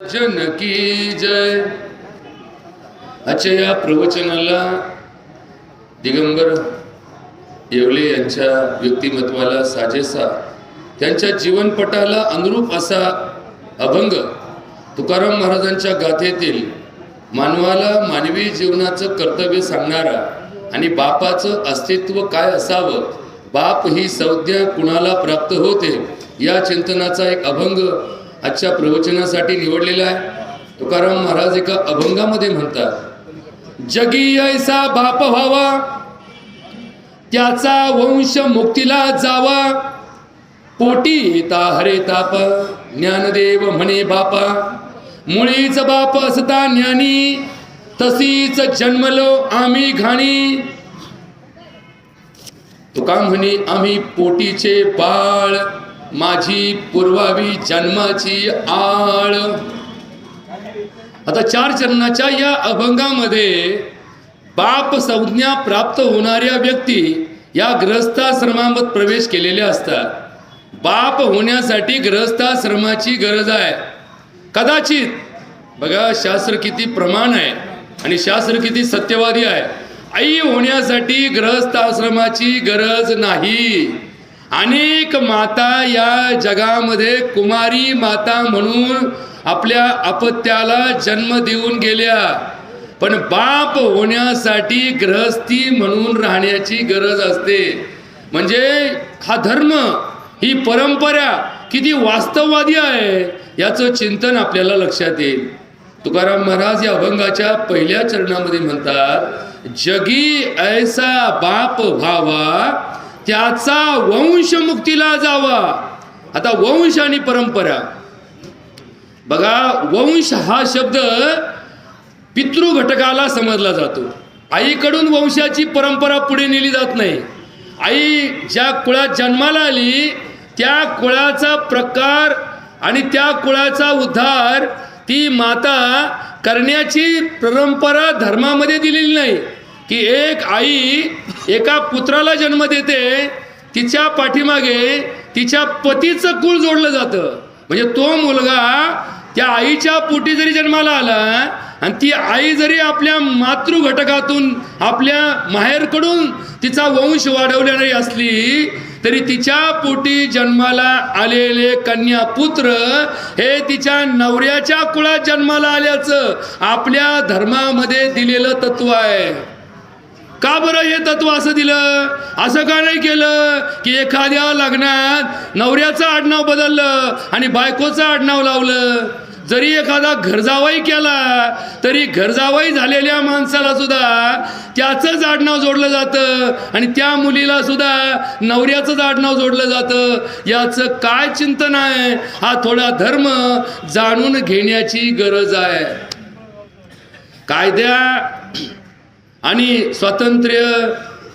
जन की जय. आजच्या या प्रवचनाला दिगंबर येवले यांच्या व्यक्तिमत्वाला साजेसा, त्यांच्या जीवनपटाला अनुरूप असा अभंग तुकाराम महाराजांच्या गाथेतील मानवाला मानवी जीवनाचं कर्तव्य सांगणारा आणि बापाचं अस्तित्व काय असावं, बाप ही संज्ञा कुणाला प्राप्त होते, या चिंतनाचा एक अभंग आजच्या प्रवचनासाठी निवडलेला आहे. तुकाराम महाराज एका अभंगामध्ये म्हणतात, जगी ऐसा बाप व्हावा, त्याचा वंश मुक्तीला जावा, पोटी येता हरे ताप, ज्ञानदेव म्हणे बापा, मुळीच बाप असता ज्ञानी, तशीच जन्मलो आम्ही घाणी. तुका म्हणे आम्ही पोटीचे बाळ, माझी पुरवावी जन्माची आळ. आता 4 चरणाच्या या अभंगामध्ये बाप संज्ञा प्राप्त होणाऱ्या व्यक्ती या गृहस्थाश्रमात प्रवेश केलेल्या असतात. बाप होण्यासाठी गृहस्थाश्रमाची गरज आहे. कदाचित बघा, शास्त्र किती प्रमाण आहे आणि शास्त्र किती सत्यवादी आहे. आई होण्यासाठी गृहस्थाश्रमाची गरज नाही. अनेक माता या जगामध्ये कुमारी माता म्हणून आपल्या अपत्याला जन्म देऊन गेल्या, पण बाप होण्यासाठी गृहस्थी म्हणून राहण्याची गरज असते. म्हणजे हा धर्म, ही परंपरा किती वास्तववादी आहे याचं चिंतन आपल्याला लक्षात येईल. तुकाराम महाराज या अभंगाच्या पहिल्या चरणामध्ये म्हणतात, जगी ऐसा बाप व्हावा, त्याचा वंश मुक्तीला जावा. आता वंश आणि परंपरा बघा, वंश हा शब्द पितृ घटकाला समजला जातो. आईकडून वंशाची परंपरा पुढे नेली जात नाही. आई ज्या कुळात जन्माला आली त्या कुळाचा प्रकार आणि त्या कुळाचा उद्धार ती माता करण्याची परंपरा धर्मामध्ये दिलेली नाही. की एक आई एका पुत्राला जन्म देते, तिच्या पाठीमागे तिच्या पतीचं कुळ जोडलं जातं. म्हणजे तो मुलगा त्या आईच्या पोटी जरी जन्माला आला आणि ती आई जरी आपल्या मातृ घटकातून, आपल्या माहेरकडून तिचा वंश वाढवलेली असली तरी तिच्या पोटी जन्माला आलेले कन्या पुत्र हे तिच्या नवऱ्याच्या कुळात जन्माला आल्याचं आपल्या धर्मामध्ये दिलेलं तत्व आहे. का बरं हे तत्व असं दिलं? असं का नाही केलं की एखाद्या लग्नात नवऱ्याचं आडनाव बदललं आणि बायकोचं आडनाव लावलं? जरी एखादा घरजावाई केला तरी घरजावाई झालेल्या माणसाला सुद्धा त्याचंच आडनाव जोडलं जातं आणि त्या मुलीला सुद्धा नवऱ्याचंच आडनाव जोडलं जातं. याचं काय चिंतन आहे? हा थोडा धर्म जाणून घेण्याची गरज आहे. कायद्या आणि स्वातंत्र्य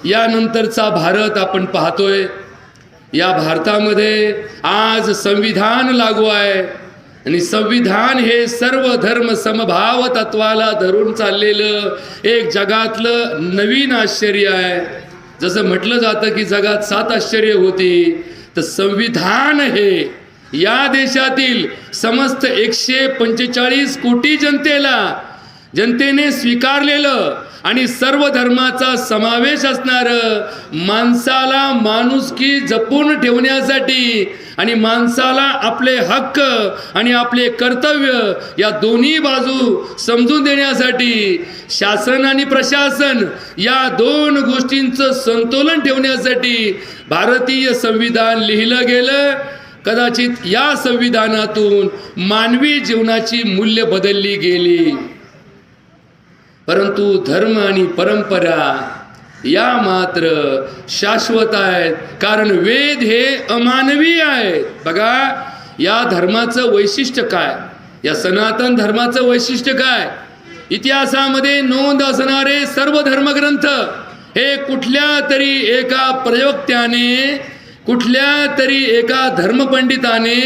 यानंतरचा भारत आपण पाहतोय. या भारतामध्ये आज संविधान लागू आहे आणि संविधान हे सर्व धर्म समभाव तत्वाला धरून चाललेलं एक जगातलं नवीन आश्चर्य आहे. जसं म्हटलं जातं की जगात 7 आश्चर्य होती, तर संविधान हे या देशातील समस्त 145 कोटी जनतेने स्वीकारलेलं आणि सर्व धर्माचा समावेश असणारं, माणसाला माणुसकी जपून ठेवण्यासाठी आणि माणसाला आपले हक्क आणि आपले कर्तव्य या दोन्ही बाजू समजून देण्यासाठी, शासन आणि प्रशासन या 2 गोष्टींचं संतुलन ठेवण्यासाठी भारतीय संविधान लिहिलं गेलं. कदाचित या संविधानातून मानवी जीवनाची मूल्य बदलली गेली, परंतु धर्म आणि परंपरा या मात्र शाश्वत आहेत. कारण वेद हे अमानवी आहेत. बघा, या धर्माचं वैशिष्ट्य काय, या सनातन धर्माचं वैशिष्ट्य काय? इतिहासामध्ये नोंद असणारे सर्व धर्मग्रंथ हे कुठल्या तरी एका प्रयोक्त्याने कुठल्या तरी एका धर्मपंडिताने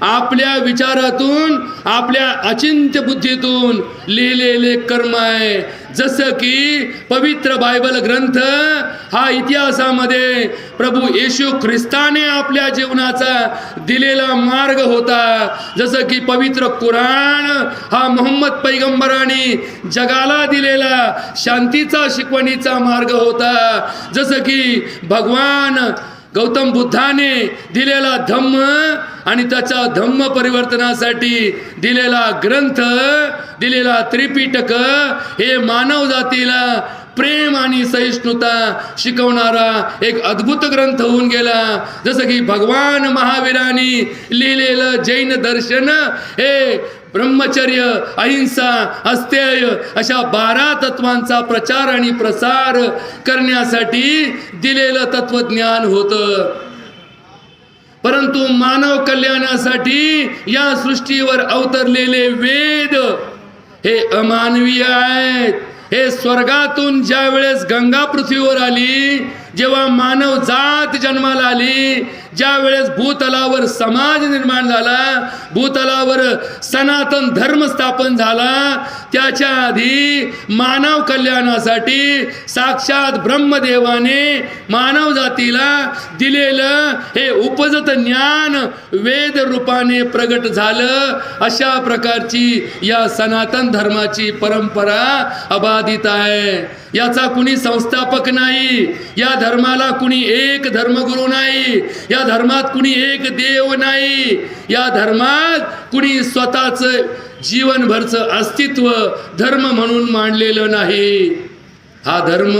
आपल्या विचारातून, आपल्या अचिंत्य बुद्धीतून लिहिलेले कर्म आहे. जसं की पवित्र बायबल ग्रंथ हा इतिहासामध्ये प्रभू येशू ख्रिस्ताने आपल्या जीवनाचा दिलेला मार्ग होता. जसं की पवित्र कुराण हा मोहम्मद पैगंबराने जगाला दिलेला शांतीचा शिकवणीचा मार्ग होता. जसं की भगवान गौतम बुद्धाने दिलेला धम्म आणि त्याच्या धम्म परिवर्तनासाठी दिलेला ग्रंथ, दिलेला त्रिपिटक हे मानव जातीला प्रेम आणि सहिष्णुता शिकवणारा एक अद्भुत ग्रंथ होऊन गेला. जसं की भगवान महावीरांनी लिहिलेलं जैन दर्शन हे ब्रह्मचर्य, अहिंसा, अस्तेय अशा 12 तत्वांचा प्रचार आणि प्रसार करण्यासाठी दिलेलं तत्वज्ञान होतं. परंतु मानव कल्याणासाठी या सृष्टीवर अवतरलेले वेद हे अमानवीय आहेत. हे स्वर्गातून ज्या वेळेस गंगा पृथ्वीवर आली, जेव्हा मानव जात जन्माला आली, ज्या वेळेस भूतलावर समाज निर्माण झाला, भूतलावर सनातन धर्म स्थापन झाला, त्याच्या आधी मानव कल्याणासाठी साक्षात ब्रह्मदेवाने मानव जातीला दिलेलं हे उपजत ज्ञान वेद रूपाने प्रगट झालं. अशा प्रकारची या सनातन धर्माची परंपरा अबाधित आहे. याचा कुणी संस्थापक नाही. या धर्माला कुणी एक धर्मगुरू नाही. या धर्मात कुणी एक देव नाही. या धर्मात कुणी स्वतःचं जीवनभरचं अस्तित्व धर्म म्हणून मांडलेलं नाही. हा धर्म,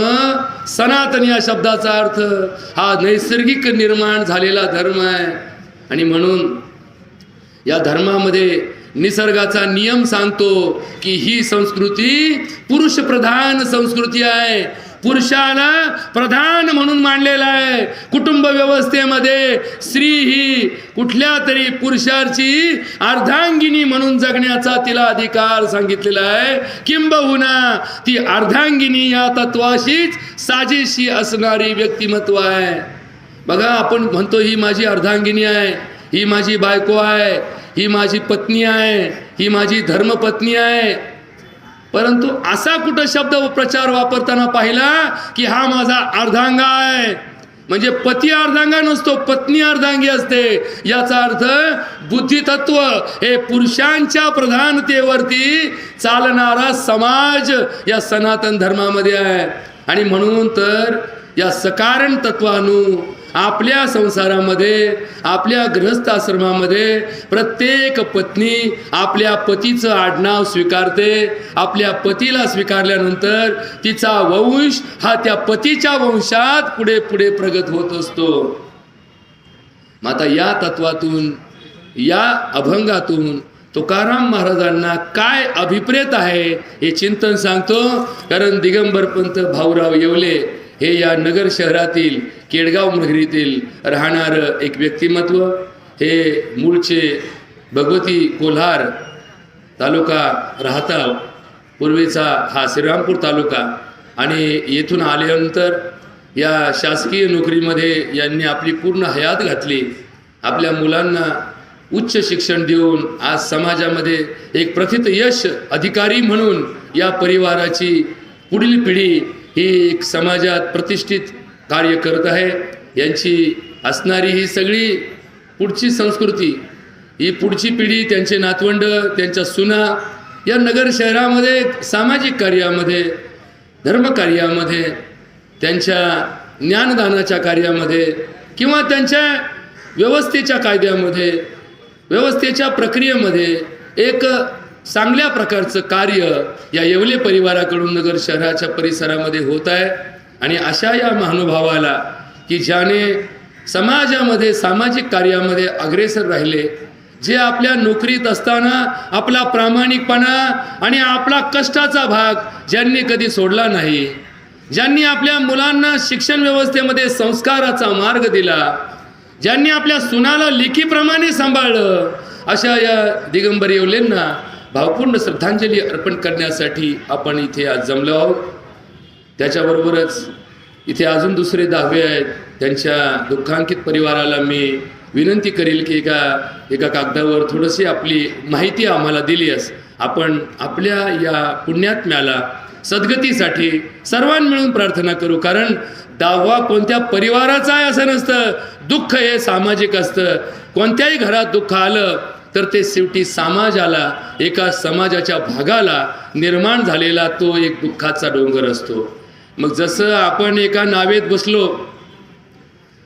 सनातन या शब्दाचा अर्थ हा नैसर्गिक निर्माण झालेला धर्म आहे. आणि म्हणून या धर्मामध्ये निसर्गाचा नियम सांगतो की ही संस्कृती पुरुष प्रधान संस्कृती आहे. पुरुषाला प्रधान म्हणून मानलेला आहे. कुटुंब व्यवस्थेमध्ये स्त्री ही कुठल्या तरी पुरुषाची अर्धांगिनी म्हणून जगण्याचा तिला अधिकार सांगितलेला आहे. किंबहुना ती अर्धांगिनी या तत्वाशीच साजेशी असणारी व्यक्तिमत्व आहे. बघा, आपण म्हणतो ही माझी अर्धांगिनी आहे, ही माझी बायको आहे, ही माझी पत्नी आहे, ही माझी धर्मपत्नी आहे. परंतु असा कुठं शब्द प्रचार वापरताना पाहिला की हा माझा अर्धांग आहे. म्हणजे पती अर्धांगा नसतो, पत्नी अर्धांगी असते. याचा अर्थ बुद्धितत्व हे पुरुषांच्या प्रधानतेवरती चालणारा समाज या सनातन धर्मामध्ये आहे. आणि म्हणून तर या सकारण तत्वानु आपल्या संसारामध्ये, आपल्या गृहस्थ आश्रमामध्ये प्रत्येक पत्नी आपल्या पतीचं आडनाव स्वीकारते. आपल्या पतीला स्वीकारल्यानंतर तिचा वंश हा त्या पतीच्या वंशात पुढे पुढे प्रगत होत असतो. आता या तत्वातून, या अभंगातून तुकाराम महाराजांना काय अभिप्रेत आहे हे चिंतन सांगतो. कारण दिगंबरपंत भाऊराव येवले हे या नगर शहरातील केडगाव नगरीतील राहणारं एक व्यक्तिमत्व. हे मूळचे भगवती कोल्हार तालुका राहता, पूर्वीचा हा श्रीरामपूर तालुका. आणि येथून आल्यानंतर या शासकीय नोकरीमध्ये यांनी आपली पूर्ण हयात घातली. आपल्या मुलांना उच्च शिक्षण देऊन आज समाजामध्ये एक प्रथित यश अधिकारी म्हणून या परिवाराची पुढील पिढी ही एक समाजात प्रतिष्ठित कार्य करत आहे. यांची असणारी ही सगळी पुढची संस्कृती, ही पुढची पिढी, त्यांचे नातवंड, त्यांच्या सुना या नगर शहरामध्ये सामाजिक कार्यामध्ये, धर्मकार्यामध्ये, त्यांच्या ज्ञानदानाच्या कार्यामध्ये किंवा त्यांच्या व्यवस्थेच्या कायद्यामध्ये, व्यवस्थेच्या प्रक्रियेमध्ये एक चांगल्या प्रकारचं कार्य या येवले परिवाराकडून नगर शहराच्या परिसरामध्ये होत आहे. आणि अशा या महानुभावाला की ज्याने समाजामध्ये, सामाजिक कार्यामध्ये अग्रेसर राहिले, जे आपल्या नोकरीत असताना आपला प्रामाणिकपणा आणि आपला कष्टाचा भाग ज्यांनी कधी सोडला नाही, ज्यांनी आपल्या मुलांना शिक्षण व्यवस्थेमध्ये संस्काराचा मार्ग दिला, ज्यांनी आपल्या सुनाला लेकीप्रमाणे सांभाळलं, अशा या दिगंबर येवलेंना भावपूर्ण श्रद्धांजली अर्पण करण्यासाठी आपण इथे आज जमलो आहोत. त्याच्याबरोबरच इथे अजून दुसरे दावे आहेत. त्यांच्या दुःखांकित परिवाराला मी विनंती करेल की एका कागदावर थोडीशी आपली माहिती आम्हाला दिलीस आपण आपल्या या पुण्यात्म्याला सद्गतीसाठी सर्वांनी मिळून प्रार्थना करू. कारण दावा कोणत्या परिवाराचा आहे असं नसतं. दुःख हे सामाजिक असतं. कोणत्याही घरात दुःख आलं तर ते शेवटी समाजाला, एका समाजाच्या भागाला निर्माण झालेला तो एक दुःखाचा डोंगर असतो. मग जसं आपण एका नावेत बसलो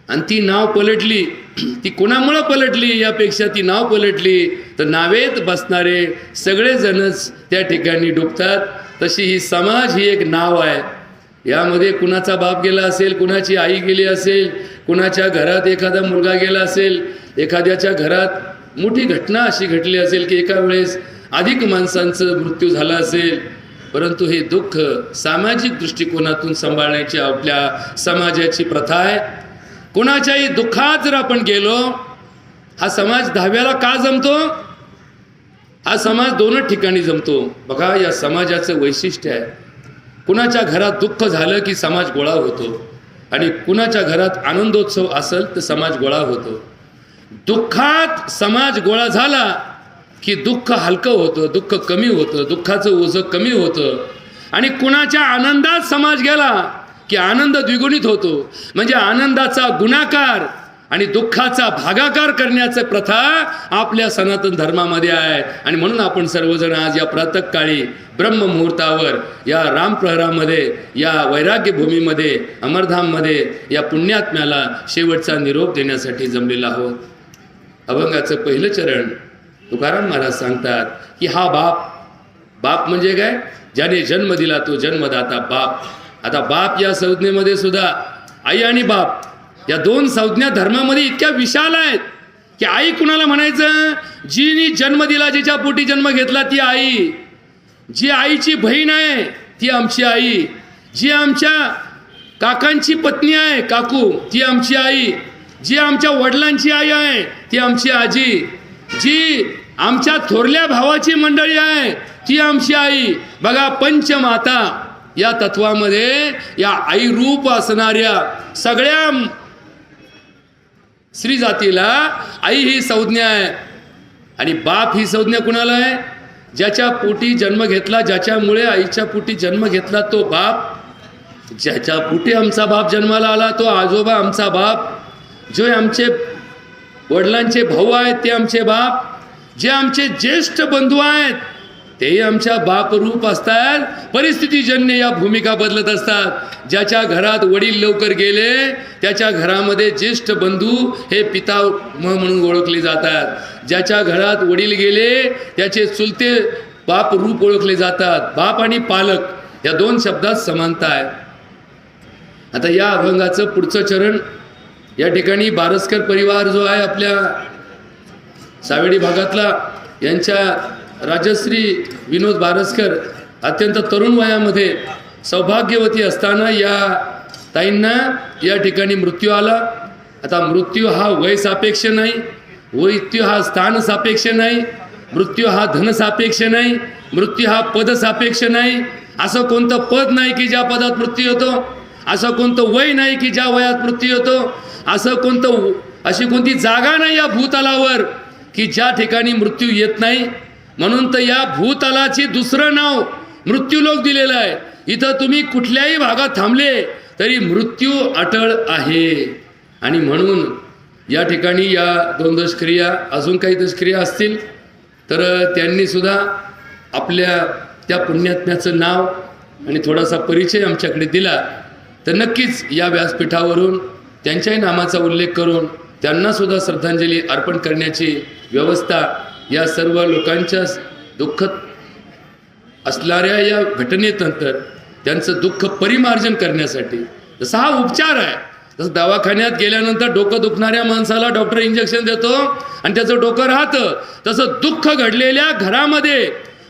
आणि ती नाव पलटली, ती कोणामुळं पलटली यापेक्षा ती नाव पलटली तर नावेत बसणारे सगळेजणच त्या ठिकाणी डुबतात. तशी ही समाज ही एक नाव आहे. यामध्ये कुणाचा बाप गेला असेल, कुणाची आई गेली असेल, कुणाच्या घरात एखादा मुलगा गेला असेल, एखाद्याच्या घरात मोठी घटना अशी घडली असेल की एका वेळेस अधिक माणसांचं मृत्यू झाला असेल. परंतु हे दुःख सामाजिक दृष्टिकोनातून सांभाळण्याची आपल्या समाजाची प्रथा आहे. कुणाच्याही दुःखात जर आपण गेलो, हा समाज दहाव्याला का जमतो? हा समाज दोनच ठिकाणी जमतो. बघा, या समाजाचं वैशिष्ट्य आहे. कुणाच्या घरात दुःख झालं की समाज गोळा होतो आणि कुणाच्या घरात आनंदोत्सव असेल तर समाज गोळा होतो. दुःखात समाज गोळा झाला की दुःख हलकं होतं, दुःख कमी होतं, दुःखाचं ओझं कमी होतं. आणि कुणाच्या आनंदात समाज गेला की आनंद द्विगुणित होतो. म्हणजे आनंदाचा गुणाकार आणि दुःखाचा भागाकार करण्याची प्रथा आपल्या सनातन धर्मामध्ये आहे. आणि म्हणून आपण सर्वजण आज या प्रातःकाळी ब्रह्ममुहूर्तावर या रामप्रहरामध्ये, या वैराग्य भूमीमध्ये, अमरधाममध्ये या पुण्यात्म्याला शेवटचा निरोप देण्यासाठी जमलेला आहोत. अभंगाचं पहिलं चरण तुकाराम महाराज सांगतात की हा बाप म्हणजे काय? ज्याने जन्म दिला तो जन्मदाता बाप. आता बाप या संज्ञेमध्ये सुद्धा आई आणि बाप या दोन संज्ञा धर्मामध्ये इतक्या विशाल आहेत की आई कुणाला म्हणायचं? जीनी जन्म दिला, जिच्या पोटी जन्म घेतला ती आई. जी आईची बहीण आहे ती आमची आई. जी आमच्या काकांची पत्नी आहे काकू ती आमची आई. जी आमच्या वडिलांची आई आहे ती आमची आजी. जी आमच्या थोरल्या भावाची मंडळी आहे ती आमची आई. बघा, पंचमाता या तत्वामध्ये या आई रूप असणाऱ्या सगळ्या स्त्री जातीला आई ही संज्ञा आहे. आणि बाप ही संज्ञा कुणाला आहे? ज्याच्या पोटी जन्म घेतला, ज्याच्यामुळे आईच्या पोटी जन्म घेतला तो बाप. ज्याच्या पोटी आमचा बाप जन्माला आला तो आजोबा आमचा बाप. जे आमचे वडिलांचे भाऊ आहेत ते आमचे बाप. जे आमचे ज्येष्ठ बंधू आहेत तेही आमच्या बापरूप असतात. परिस्थितीजन्य या भूमिका बदलत असतात. ज्याच्या घरात वडील लवकर गेले त्याच्या घरामध्ये ज्येष्ठ बंधू हे पिता म्हणून ओळखले जातात. ज्याच्या घरात वडील गेले त्याचे चुलते बाप रूप ओळखले जातात. बाप आणि पालक या दोन शब्दात समानता आहे. आता या अभंगाचं पुढचं चरण या ठिकाणी बारसकर परिवार जो आहे आपल्या सावेडी भागातला, यांच्या राजश्री विनोद बारसकर अत्यंत तरुण वयामध्ये सौभाग्यवती असताना या ताईंना या ठिकाणी मृत्यू आला. आता मृत्यू हा वय सापेक्ष नाही, मृत्यू हा स्थान सापेक्ष नाही, मृत्यू हा धन सापेक्ष नाही, मृत्यू हा पद सापेक्ष नाही. असं कोणतं पद नाही की ज्या पदात मृत्यू होतो, असं कोणतं वय नाही की ज्या वयात मृत्यू होतो, अशी कोणती जागा नाही या भूतलावर की ज्या ठिकाणी मृत्यू येत नाही. म्हणून तर या भूतलाची दुसरं नाव मृत्यूलोक दिलेलं आहे. इथं तुम्ही कुठल्याही भागात थांबले तरी मृत्यू अटळ आहे. आणि म्हणून या ठिकाणी या दोन दशक्रिया, अजून काही दशक्रिया असतील तर त्यांनी सुद्धा आपल्या त्या पुण्यात्म्याचं नाव आणि थोडासा परिचय आमच्याकडे दिला तर नक्कीच या व्यासपीठावरून त्यांच्याही नामाचा उल्लेख करून त्यांना सुद्धा श्रद्धांजली अर्पण करण्याची व्यवस्था या सर्व लोकांच्या दुःखद असणाऱ्या या घटनेनंतर त्यांचं दुःख परिमार्जन करण्यासाठी, जसा हा उपचार आहे, जसं दवाखान्यात गेल्यानंतर डोकं दुखणाऱ्या माणसाला डॉक्टर इंजेक्शन देतो आणि त्याचं डोकं राहतं, तसं दुःख घडलेल्या घरामध्ये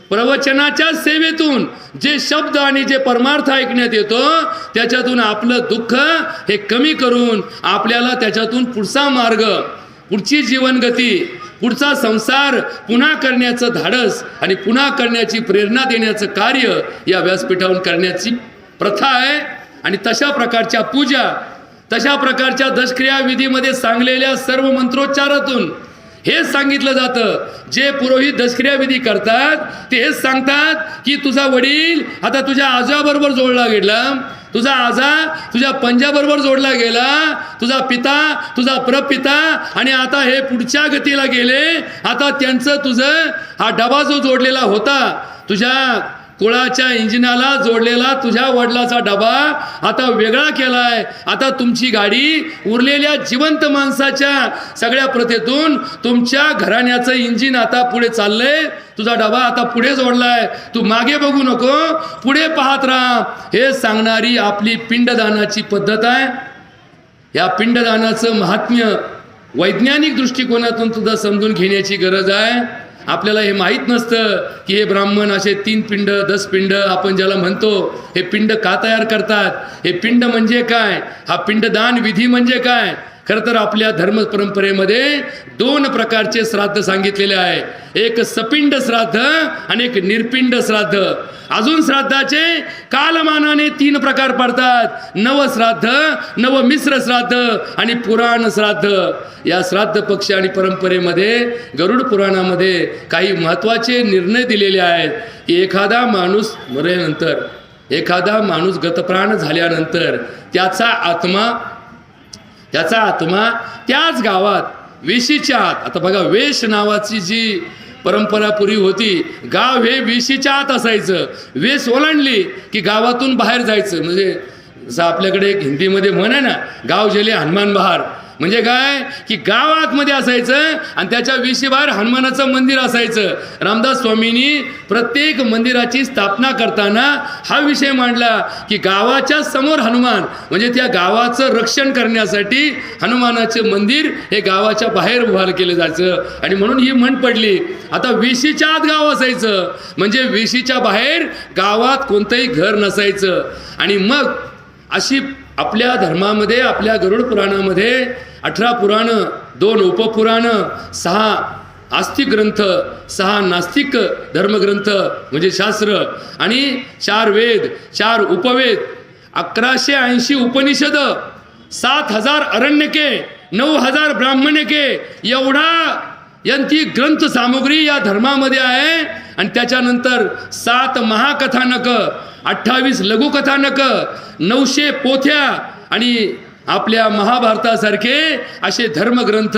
प्रवचनाच्या सेवेतून जे शब्द आणि जे परमार्थ ऐकण्यात येतो त्याच्यातून आपलं दुःख हे कमी करून आपल्याला त्याच्यातून पुढचा मार्ग, पुढची जीवनगती, पुढचा संसार पुन्हा करण्याचं धाडस आणि पुन्हा करण्याची प्रेरणा देण्याचं कार्य या व्यासपीठावरून करण्याची प्रथा आहे. आणि तशा प्रकारच्या पूजा, तशा प्रकारच्या दशक्रिया विधीमध्ये सांगलेल्या सर्व मंत्रोच्चारातून हेच सांगितलं जातं. जे पुरोहित दशक्रिया विधी करतात ते हेच सांगतात की तुझा वडील आता तुझ्या आजोबरोबर जोडला गेला, तुझा आजा तुझ्या पंजाबरोबर जोडला गेला, तुझा पिता तुझा प्रपिता, आणि आता हे पुढच्या गतीला गेले. आता त्यांचं तुझं हा डबा जो जोडलेला होता तुझ्या कुळाच्या इंजिनाला जोडलेला तुझ्या वडिलाचा डबा आता वेगळा केलाय. आता तुमची गाडी उरलेल्या जिवंत माणसाच्या सगळ्या प्रथेतून तुमच्या घराण्याचं इंजिन आता पुढे चाललंय. तुझा डबा आता पुढे जोडलाय, तू मागे बघू नको, पुढे पाहत राहा. हे सांगणारी आपली पिंडदानाची पद्धत आहे. या पिंडदानाचं महात्म्य वैज्ञानिक दृष्टिकोनातून सुद्धा समजून घेण्याची गरज आहे. आपल्याला हे माहीत नसतं की हे ब्राह्मण असे 3 पिंड 10 पिंड आपण ज्याला म्हणतो, हे पिंड का तयार करतात, हे पिंड म्हणजे काय, हा पिंडदान विधी म्हणजे काय. खरं तर आपल्या धर्म परंपरेमध्ये 2 प्रकारचे श्राद्ध सांगितलेले आहे. एक सपिंड श्राद्ध आणि एक निर्पिंड श्राद्ध. अजून श्राद्धाचे कालमानाने 3 प्रकार पडतात: नवश्राद्ध, नवमिश्र श्राद्ध आणि पुराण श्राद्ध. या श्राद्ध पक्ष आणि परंपरेमध्ये गरुड पुराणामध्ये काही महत्त्वाचे निर्णय दिलेले आहेत की एखादा माणूस मरेनंतर, एखादा माणूस गतप्राण झाल्यानंतर त्याचा आत्मा त्याच गावात वेशीच्या आत, आता बघा वेश नावाची जी परंपरा पूर्वी होती, गाव हे वेशीच्या आत असायचं. वेश ओलांडली की गावातून बाहेर जायचं. म्हणजे जसं आपल्याकडे एक हिंदीमध्ये म्हण आहे ना, गाव जेले हनुमान बहार. म्हणजे काय की गाव आतमध्ये असायचं आणि त्याच्या वेशीबाहेर हनुमानाचं मंदिर असायचं. रामदास स्वामींनी प्रत्येक मंदिराची स्थापना करताना हा विषय मांडला की गावाच्या समोर हनुमान, म्हणजे त्या गावाचं रक्षण करण्यासाठी हनुमानाचे मंदिर हे गावाच्या बाहेर उभार केलं जायचं. आणि म्हणून ही म्हण पडली. आता वेशीच्या आत गाव असायचं म्हणजे वेशीच्या बाहेर गावात कोणतंही घर नसायचं. आणि मग अशी आपल्या धर्मामध्ये, आपल्या गरुड पुराणामध्ये 18 पुराणं, 2 उपपुराण, 6 आस्तिक ग्रंथ, 6 नास्तिक धर्मग्रंथ म्हणजे शास्त्र, आणि 4 वेद, 4 उपवेद, 1180 उपनिषद, 7000 अरण्यके, 9000 ब्राह्मणके, एवढा यांची ग्रंथ सामुग्री या धर्मामध्ये आहे. आणि त्याच्यानंतर 7 महाकथानक, 28 लघुकथानक, 900 पोथ्या आणि आपल्या महाभारतासारखे असे धर्मग्रंथ.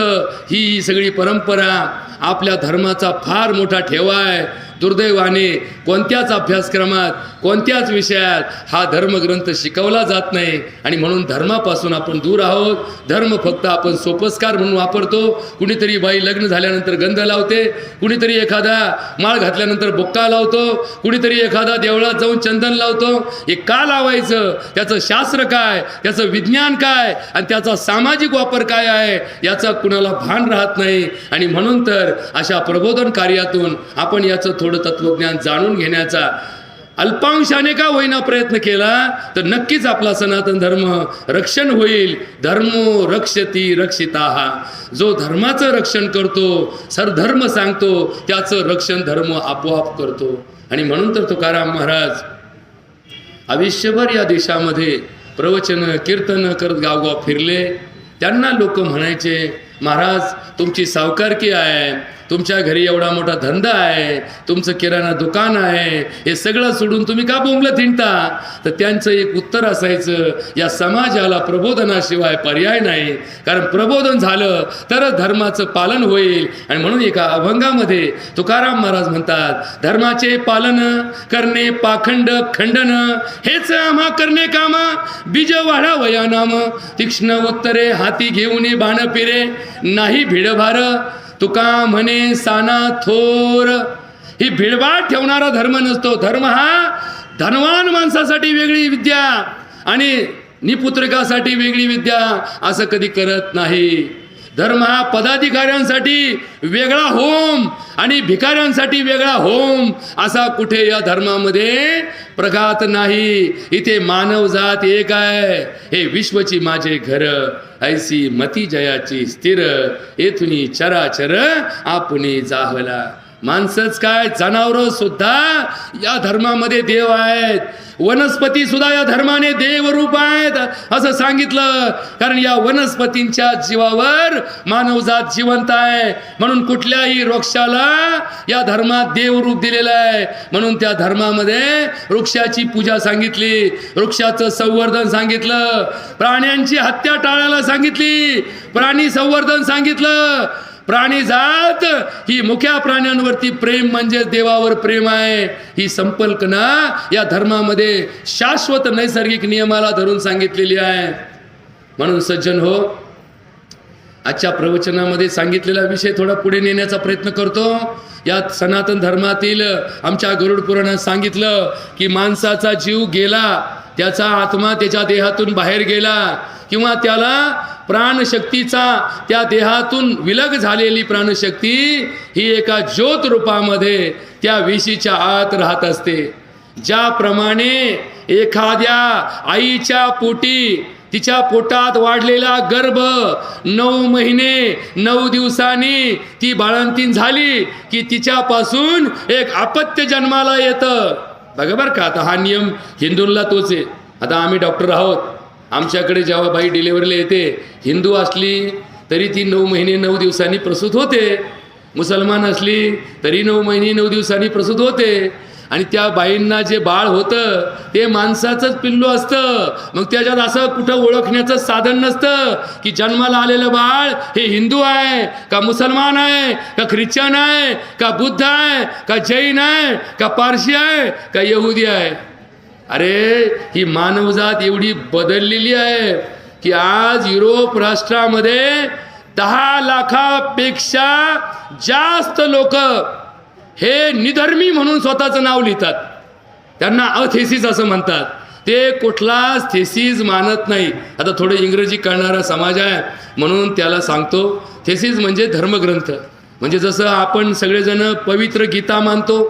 ही सगळी परंपरा आपल्या धर्माचा फार मोठा ठेवा आहे. दुर्दैवाने कोणत्याच अभ्यासक्रमात, कोणत्याच विषयात हा धर्मग्रंथ शिकवला जात नाही. आणि म्हणून धर्मापासून आपण दूर आहोत. धर्म फक्त आपण सोपस्कार म्हणून वापरतो. कुणीतरी बाई लग्न झाल्यानंतर गंध लावते, कुणीतरी एखादा माळ घातल्यानंतर बुक्का लावतो, कुणीतरी एखादा देवळात जाऊन चंदन लावतो. हे का लावायचं, त्याचं शास्त्र काय, त्याचं विज्ञान काय आणि त्याचा सामाजिक वापर काय आहे याचा कुणाला भान राहत नाही. आणि म्हणून तर अशा प्रबोधन कार्यातून आपण याचं थोडं तत्वज्ञान जाणून घेण्याचा अल्पांशाने का होईना प्रयत्न केला तर नक्कीच आपला सनातन धर्म रक्षण होईल. धर्मो रक्षती रक्षिताः. जो धर्माचं रक्षण करतो, सरधर्म सांगतो, त्याचं रक्षण धर्म आपोआप करतो. आणि म्हणून तर तुकाराम महाराज आयुष्यभर या देशामध्ये प्रवचन कीर्तन करत गावगाव फिरले. त्यांना लोक म्हणायचे, महाराज तुमची सावकारकी आहे, तुमच्या घरी एवढा मोठा धंदा आहे, तुमचं किराणा दुकान आहे, हे सगळं सोडून तुम्ही का बोंबलं थिंडता. तर त्यांचं एक उत्तर असायचं, या समाजाला प्रबोधनाशिवाय पर्याय नाही. कारण प्रबोधन झालं तरच धर्माचं पालन होईल. आणि म्हणून एका अभंगामध्ये तुकाराम महाराज म्हणतात, धर्माचे पालन करणे पाखंड खंडन, हेच आम्हा करणे काम, बीज वाढा वया नाम, तीक्ष्ण उत्तरे हाती घेऊन बाण फिरे, नाही भिडभार, तुका म्हणे साना थोर. ही भिडभाड ठेवणारा धर्म नसतो. धर्म हा धनवान माणसासाठी वेगळी विद्या आणि निपुत्रिकासाठी वेगळी विद्या असं कधी करत नाही. धर्म हा पदाधिकाऱ्यांसाठी वेगळा होम आणि भिकाऱ्यांसाठी वेगळा होम असा कुठे या धर्मामध्ये प्रघात नाही. इथे मानव जात एक आहे, हे विश्वची माझे घर, ऐसी मती जयाची स्थिर, येथुनी चराचर आपुनी जाहला. माणसंच काय, जनावरं सुद्धा या धर्मामध्ये देव आहेत, वनस्पती सुद्धा या धर्माने देवरूप आहेत असं सांगितलं. कारण या वनस्पतींच्या जीवावर मानवजात जिवंत आहे, म्हणून कुठल्याही वृक्षाला या धर्मात देवरूप दिलेलं आहे. म्हणून त्या धर्मामध्ये वृक्षाची पूजा सांगितली, वृक्षाचं संवर्धन सांगितलं, प्राण्यांची हत्या टाळायला सांगितली, प्राणी संवर्धन सांगितलं. प्राणी जात ही मुख्या प्राण्यांवरती प्रेम म्हणजे देवावर प्रेम आहे, ही संकल्पना या धर्मामध्ये शाश्वत नैसर्गिक नियमाला धरून सांगितलेली आहे. म्हणून सज्जन हो, आजच्या प्रवचनामध्ये सांगितलेला विषय थोडा पुढे नेण्याचा प्रयत्न करतो. यात सनातन धर्मातील आमच्या गरुड पुराणात सांगितलं की माणसाचा जीव गेला, त्याचा आत्मा त्याच्या देहातून बाहेर गेला, किंवा त्याला प्राणशक्तीचा त्या देहातून विलग झालेली प्राणशक्ती ही एका ज्योत रूपामध्ये त्या विशीच्या आत राहत असते. ज्याप्रमाणे एखाद्या आईच्या पोटी तिच्या पोटात वाढलेला गर्भ 9 महिने 9 दिवसांनी ती बाळंतीण झाली की तिच्यापासून एक अपत्य जन्माला येतं. बघा बरं का, आता हा नियम हिंदूंना तोच आहे. आता आम्ही डॉक्टर आहोत, आमच्याकडे जेव्हा बाई डिलिव्हरीला येते, हिंदू असली तरी ती 9 महिने 9 दिवसांनी प्रसूत होते, मुसलमान असली तरी 9 महिने 9 दिवसांनी प्रसूत होते. आणि त्या बाईंना जे बाळ होतं ते माणसाचंच पिल्लू असतं. मग त्याच्यात असं कुठं ओळखण्याचं साधन नसतं की जन्माला आलेलं बाळ हे हिंदू आहे का मुसलमान आहे का ख्रिश्चन आहे का बुद्ध आहे का जैन आहे का पारशी आहे का यहुदी आहे. अरे ही मानवजात एवढी बदललेली आहे की आज युरोप राष्ट्रामध्ये 10 लाखापेक्षा जास्त लोक हे निधर्मी म्हणून स्वतःचं नाव लिहितात. त्यांना अथेसिस असं म्हणतात. ते कुठलाच थेसिस मानत नाही. आता थोडं इंग्रजी कळणारा समाज आहे म्हणून त्याला सांगतो, थेसिस म्हणजे धर्मग्रंथ. म्हणजे जसं आपण सगळेजण पवित्र गीता मानतो,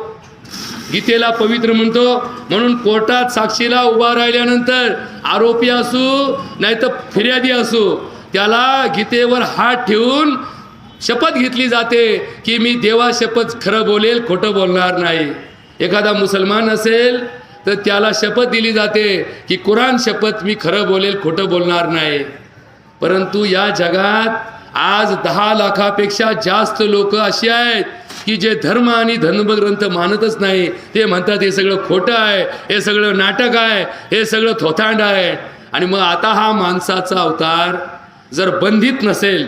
गीतेला पवित्र म्हणतो, म्हणून कोर्टात साक्षीला उभा राहिल्यानंतर आरोपी असू नाही तर फिर्यादी असू, त्याला गीतेवर हात ठेवून शपथ घेतली जाते की मी देवा शपथ खरं बोलेल, खोटं बोलणार नाही. एखादा मुसलमान असेल तर त्याला शपथ दिली जाते की कुराण शपथ मी खरं बोलेल, खोटं बोलणार नाही. परंतु या जगात आज 10 लाखापेक्षा जास्त लोक अशी आहेत की जे धर्म आणि धर्मग्रंथ मानतच नाही. ते म्हणतात हे सगळं खोटं आहे, हे सगळं नाटक आहे, हे सगळं थोथांड आहे. आणि मग आता हा माणसाचा अवतार जर बंधित नसेल,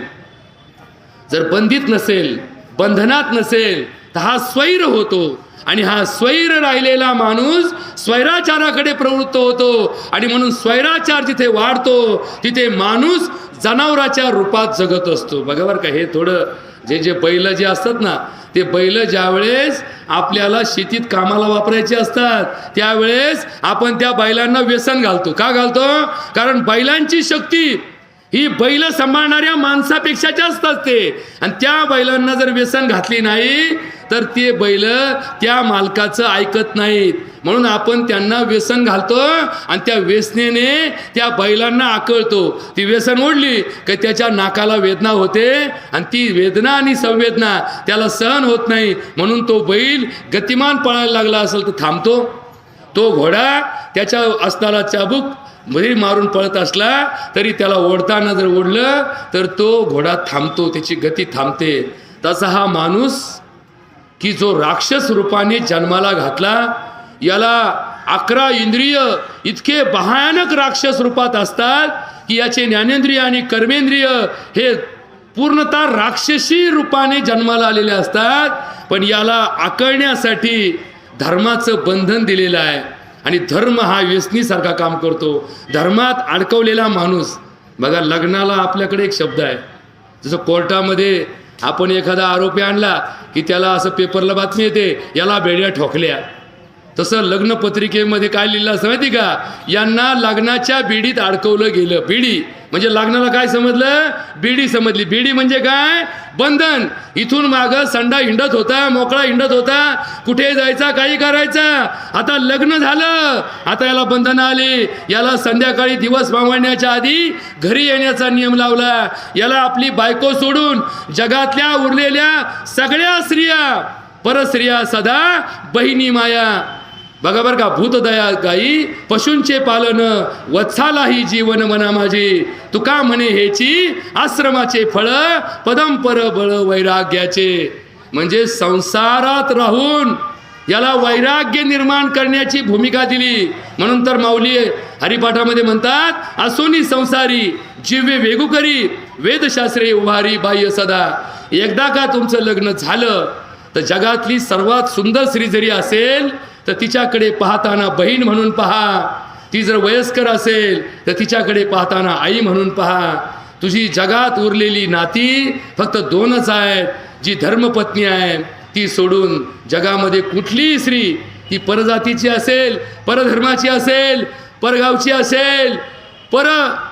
बंधनात नसेल तर हा स्वैर होतो. आणि हा स्वैर राहिलेला माणूस स्वैराचाराकडे प्रवृत्त होतो. आणि म्हणून स्वैराचार जिथे वाढतो तिथे माणूस जनावराच्या रूपात जगत असतो. बघा बरं का, हे थोडं जे बैल जे असतात ना, ते बैल ज्यावेळेस आपल्याला शेतीत कामाला वापरायचे असतात त्यावेळेस आपण त्या बैलांना व्यसन घालतो. का घालतो? कारण बैलांची शक्ती ही बैल सांभाळणाऱ्या माणसापेक्षा जास्त असते. आणि त्या बैलांना जर व्यसन घातली नाही तर ते बैल त्या मालकाचं ऐकत नाहीत. म्हणून आपण त्यांना व्यसन घालतो आणि त्या व्यसनेने त्या बैलांना आकळतो. ती व्यसन ओढली की त्याच्या नाकाला वेदना होते आणि ती वेदना आणि संवेदना त्याला सहन होत नाही. म्हणून तो बैल गतिमान पळायला लागला असेल तर थांबतो. तो घोडा त्याच्या असणारा चाबूक मध्ये मारून पळत असला तरी त्याला ओढताना जर ओढलं तर तो घोडा थांबतो, त्याची गती थांबते. तसा हा माणूस की जो राक्षस रूपाने जन्माला घातला, याला 11 इंद्रिय इतके भयानक राक्षस रूपात असतात की याचे ज्ञानेंद्रिय आणि कर्मेंद्रिय हे पूर्णतः राक्षसी रूपाने जन्माला आलेले असतात. पण याला आकळण्यासाठी धर्माचं बंधन दिलेलं आहे. आणि धर्म हा व्यसनीसारखा काम करतो. धर्मात अडकवलेला माणूस. बघा, लग्नाला आपल्याकडे एक शब्द आहे. जसं कोर्टामध्ये आपण एखादा आरोपी आणला की त्याला असं पेपरला बातमी येते, याला बेड्या ठोकल्या. तसं लग्न पत्रिकेमध्ये काय लिहिलं असं माहिती का? यांना लग्नाच्या बिडीत अडकवलं गेलं. बिडी म्हणजे लग्नाला काय समजलं? बिडी समजली. बिडी म्हणजे काय? बंधन. इथून मागं संडा हिंडत होता, मोकळा हिंडत होता, कुठे जायचा, काही करायचा. आता लग्न झालं, आता याला बंधनं आली. याला संध्याकाळी दिवस मावळण्याच्या आधी घरी येण्याचा नियम लावला. याला आपली बायको सोडून जगातल्या उरलेल्या सगळ्या स्त्रिया परस्त्रिया सदा बहिणी माया. बघा बरं का, भूतदया गाई पशूंचे पालन, वत्सालाही जीवन मना माझे. तुका म्हणे हेची आश्रमाचे फळ, पदंपर बळ वैराग्याचे. म्हणजे संसारात राहून याला वैराग्य निर्माण करण्याची भूमिका दिली. म्हणून तर माऊली हरिपाठामध्ये म्हणतात, असोनी संसारी जिव्हे वेगू करी, वेदशास्त्रे उभारी बाह्य सदा. एकदा का तुमचं लग्न झालं तर जगातली सर्वात सुंदर स्त्री जरी असेल तर तिच्याकडे पाहताना बहीण म्हणून पहा. ती जर वयस्कर असेल तर तिच्याकडे पाहताना आई म्हणून पहा. तुझी जगात उरलेली नाती फक्त दोनच आहेत. जी धर्मपत्नी आहे ती सोडून जगामध्ये कुठलीही स्त्री, ती परजातीची असेल, परधर्माची असेल, परगावची असेल, पर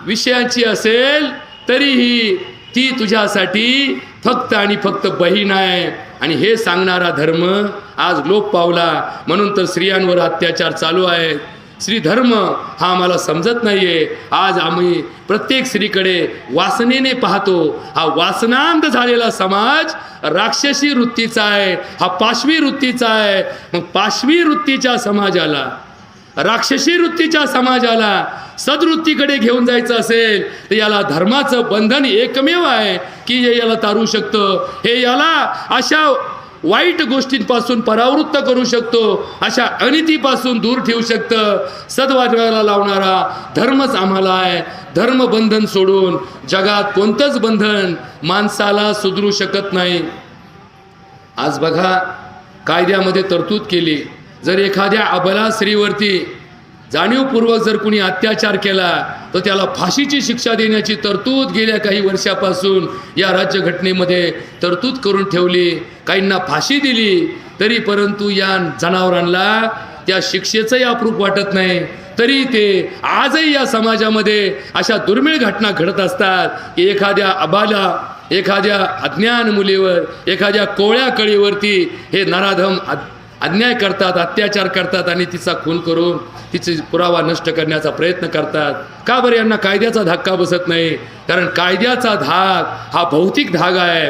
विषयाची असेल, तरीही ती तुझ्यासाठी फक्त आणि फक्त बहीण आहे. आणि हे सांगणारा धर्म आज लोप पावला. म्हणून तर स्त्रियांवर अत्याचार चालू आहे. स्त्री धर्म हा आम्हाला समजत नाहीये. आज आम्ही प्रत्येक स्त्रीकडे वासनेने पाहतो. हा वासनांध झालेला समाज राक्षसी वृत्तीचा आहे, हा पाशवी वृत्तीचा आहे. मग पाशवी वृत्तीच्या समाजाला, राक्षसी वृत्तीच्या समाजाला सद्वृत्तीकडे घेऊन जायचं असेल तर याला धर्माचं बंधन एकमेव आहे की हे याला तारू शकतं. हे याला अशा वाईट गोष्टींपासून परावृत्त करू शकतो, अशा अनितीपासून दूर ठेवू शकतं. सद्वाजवायला लावणारा धर्मच आम्हाला आहे. धर्मबंधन सोडून जगात कोणतंच बंधन माणसाला सुधरू शकत नाही. आज बघा, कायद्यामध्ये तरतूद केली, जर एखाद्या अबला स्त्रीवरती जाणीवपूर्वक जर कुणी अत्याचार केला तर त्याला फाशीची शिक्षा देण्याची तरतूद गेल्या काही वर्षापासून या राज्यघटनेमध्ये तरतूद करून ठेवली. काहींना फाशी दिली तरी परंतु या जनावरांना त्या शिक्षेचंही अप्रूप वाटत नाही. तरी ते आजही या समाजामध्ये अशा दुर्मिळ घटना घडत असतात की एखाद्या अबाला, एखाद्या अज्ञान मुलीवर, एखाद्या कोवळ्या कळीवरती हे नराधम अन्याय करतात, अत्याचार करतात आणि तिचा खून करून तिचे पुरावा नष्ट करण्याचा प्रयत्न करतात. का बरं यांना कायद्याचा धक्का बसत नाही? कारण कायद्याचा धाक हा भौतिक धाग आहे,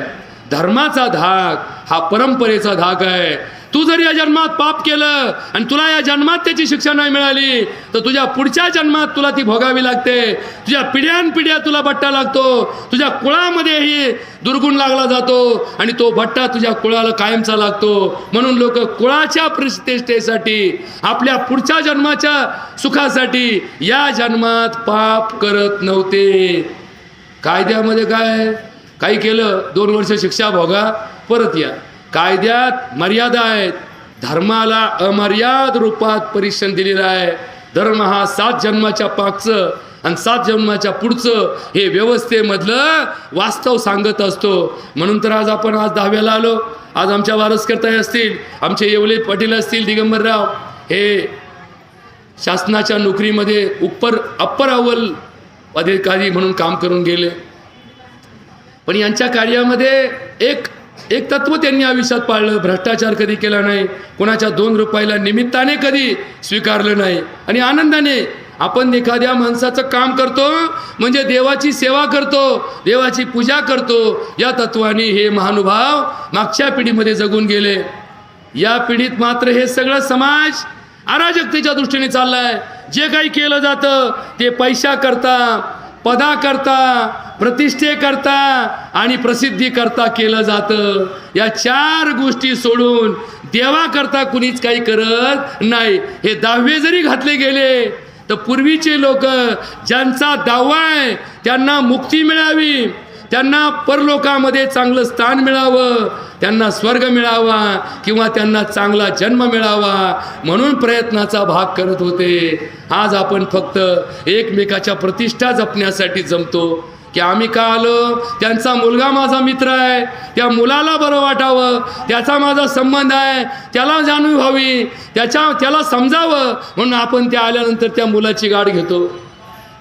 धर्माचा धाक हा परंपरेचा धाक आहे. तू जर या जन्मात पाप केलं आणि तुला या जन्मात त्याची शिक्षा नाही मिळाली तर तुझ्या पुढच्या जन्मात तुला ती भोगावी लागते. तुझ्या पिढ्यानपिढ्या तुला भट्टा लागतो, तुझ्या कुळामध्येही दुर्गुण लागला जातो आणि तो भट्टा तुझ्या कुळाला कायमचा लागतो. म्हणून लोक कुळाच्या प्रतिष्ठेसाठी, आपल्या पुढच्या जन्माच्या सुखासाठी या जन्मात पाप करत नव्हते. कायद्यामध्ये काही केलं 2 वर्ष शिक्षा भोगा, परत या. कायद्यात मर्यादा आहेत. धर्माला अमर्याद रूपात परिश्रम दिलेला आहे. धर्म हा 7 जन्माच्या पाकचं आणि 7 जन्माच्या पुढचं हे व्यवस्थेमधलं वास्तव सांगत असतो. म्हणून तर आज आपण 10व्याला आलो. आज आमच्या वारसकर्ता असतील, आमचे येवले पाटील असतील, दिगंबरराव, हे शासनाच्या नोकरीमध्ये अप्पर अव्वल अधिकारी म्हणून काम करून गेले. पण यांच्या कार्यामध्ये एक तत्व त्यांनी आयुष्यात पाळलं. भ्रष्टाचार कधी केला नाही, कोणाच्या 2 रुपयाला निमित्ताने कधी स्वीकारलं नाही. आणि आनंदाने आपण एखाद्या माणसाचं काम करतो म्हणजे देवाची सेवा करतो, देवाची पूजा करतो. या तत्वाने हे महानुभाव मागच्या पिढीमध्ये जगून गेले. या पिढीत मात्र हे सगळं समाज अराजकतेच्या दृष्टीने चाललाय. जे काही केलं जातं ते पैसा करता, पदा करता, प्रतिष्ठे करता आणि प्रसिद्धी करता केलं जातं. या 4 गोष्टी सोडून देवा करता कुणीच काही करत नाही. हे 10वे जरी घातले गेले तर पूर्वीचे लोक ज्यांचा दावा आहे त्यांना मुक्ती मिळावी, त्यांना परलोकामध्ये चांगलं स्थान मिळावं, त्यांना स्वर्ग मिळावा किंवा त्यांना चांगला जन्म मिळावा म्हणून प्रयत्नाचा भाग करत होते. आज आपण फक्त एकमेकाच्या प्रतिष्ठा जपण्यासाठी जमतो की आम्ही का आलो, त्यांचा मुलगा माझा मित्र आहे, त्या मुलाला बरं वाटावं, त्याचा माझा संबंध आहे, त्याला जाणीव व्हावी, त्याला समजावं म्हणून आपण त्या आल्यानंतर त्या मुलाची गाठ घेतो,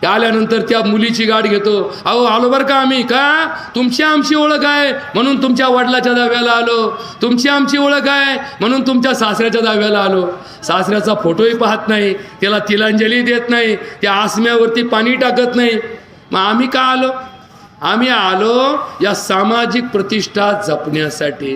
त्या आल्यानंतर त्या मुलीची गाठ घेतो. अहो आलो बरं का आम्ही, का तुमची आमची ओळख आहे म्हणून तुमच्या वडिलाच्या दाव्याला आलो, तुमची आमची ओळख आहे म्हणून तुमच्या सासऱ्याच्या दाव्याला आलो. सासऱ्याचा फोटोही पाहत नाही, त्याला तिलांजली देत नाही, त्या आसम्यावरती पाणी टाकत नाही. मग आम्ही का आलो? आम्ही आलो या सामाजिक प्रतिष्ठा जपण्यासाठी.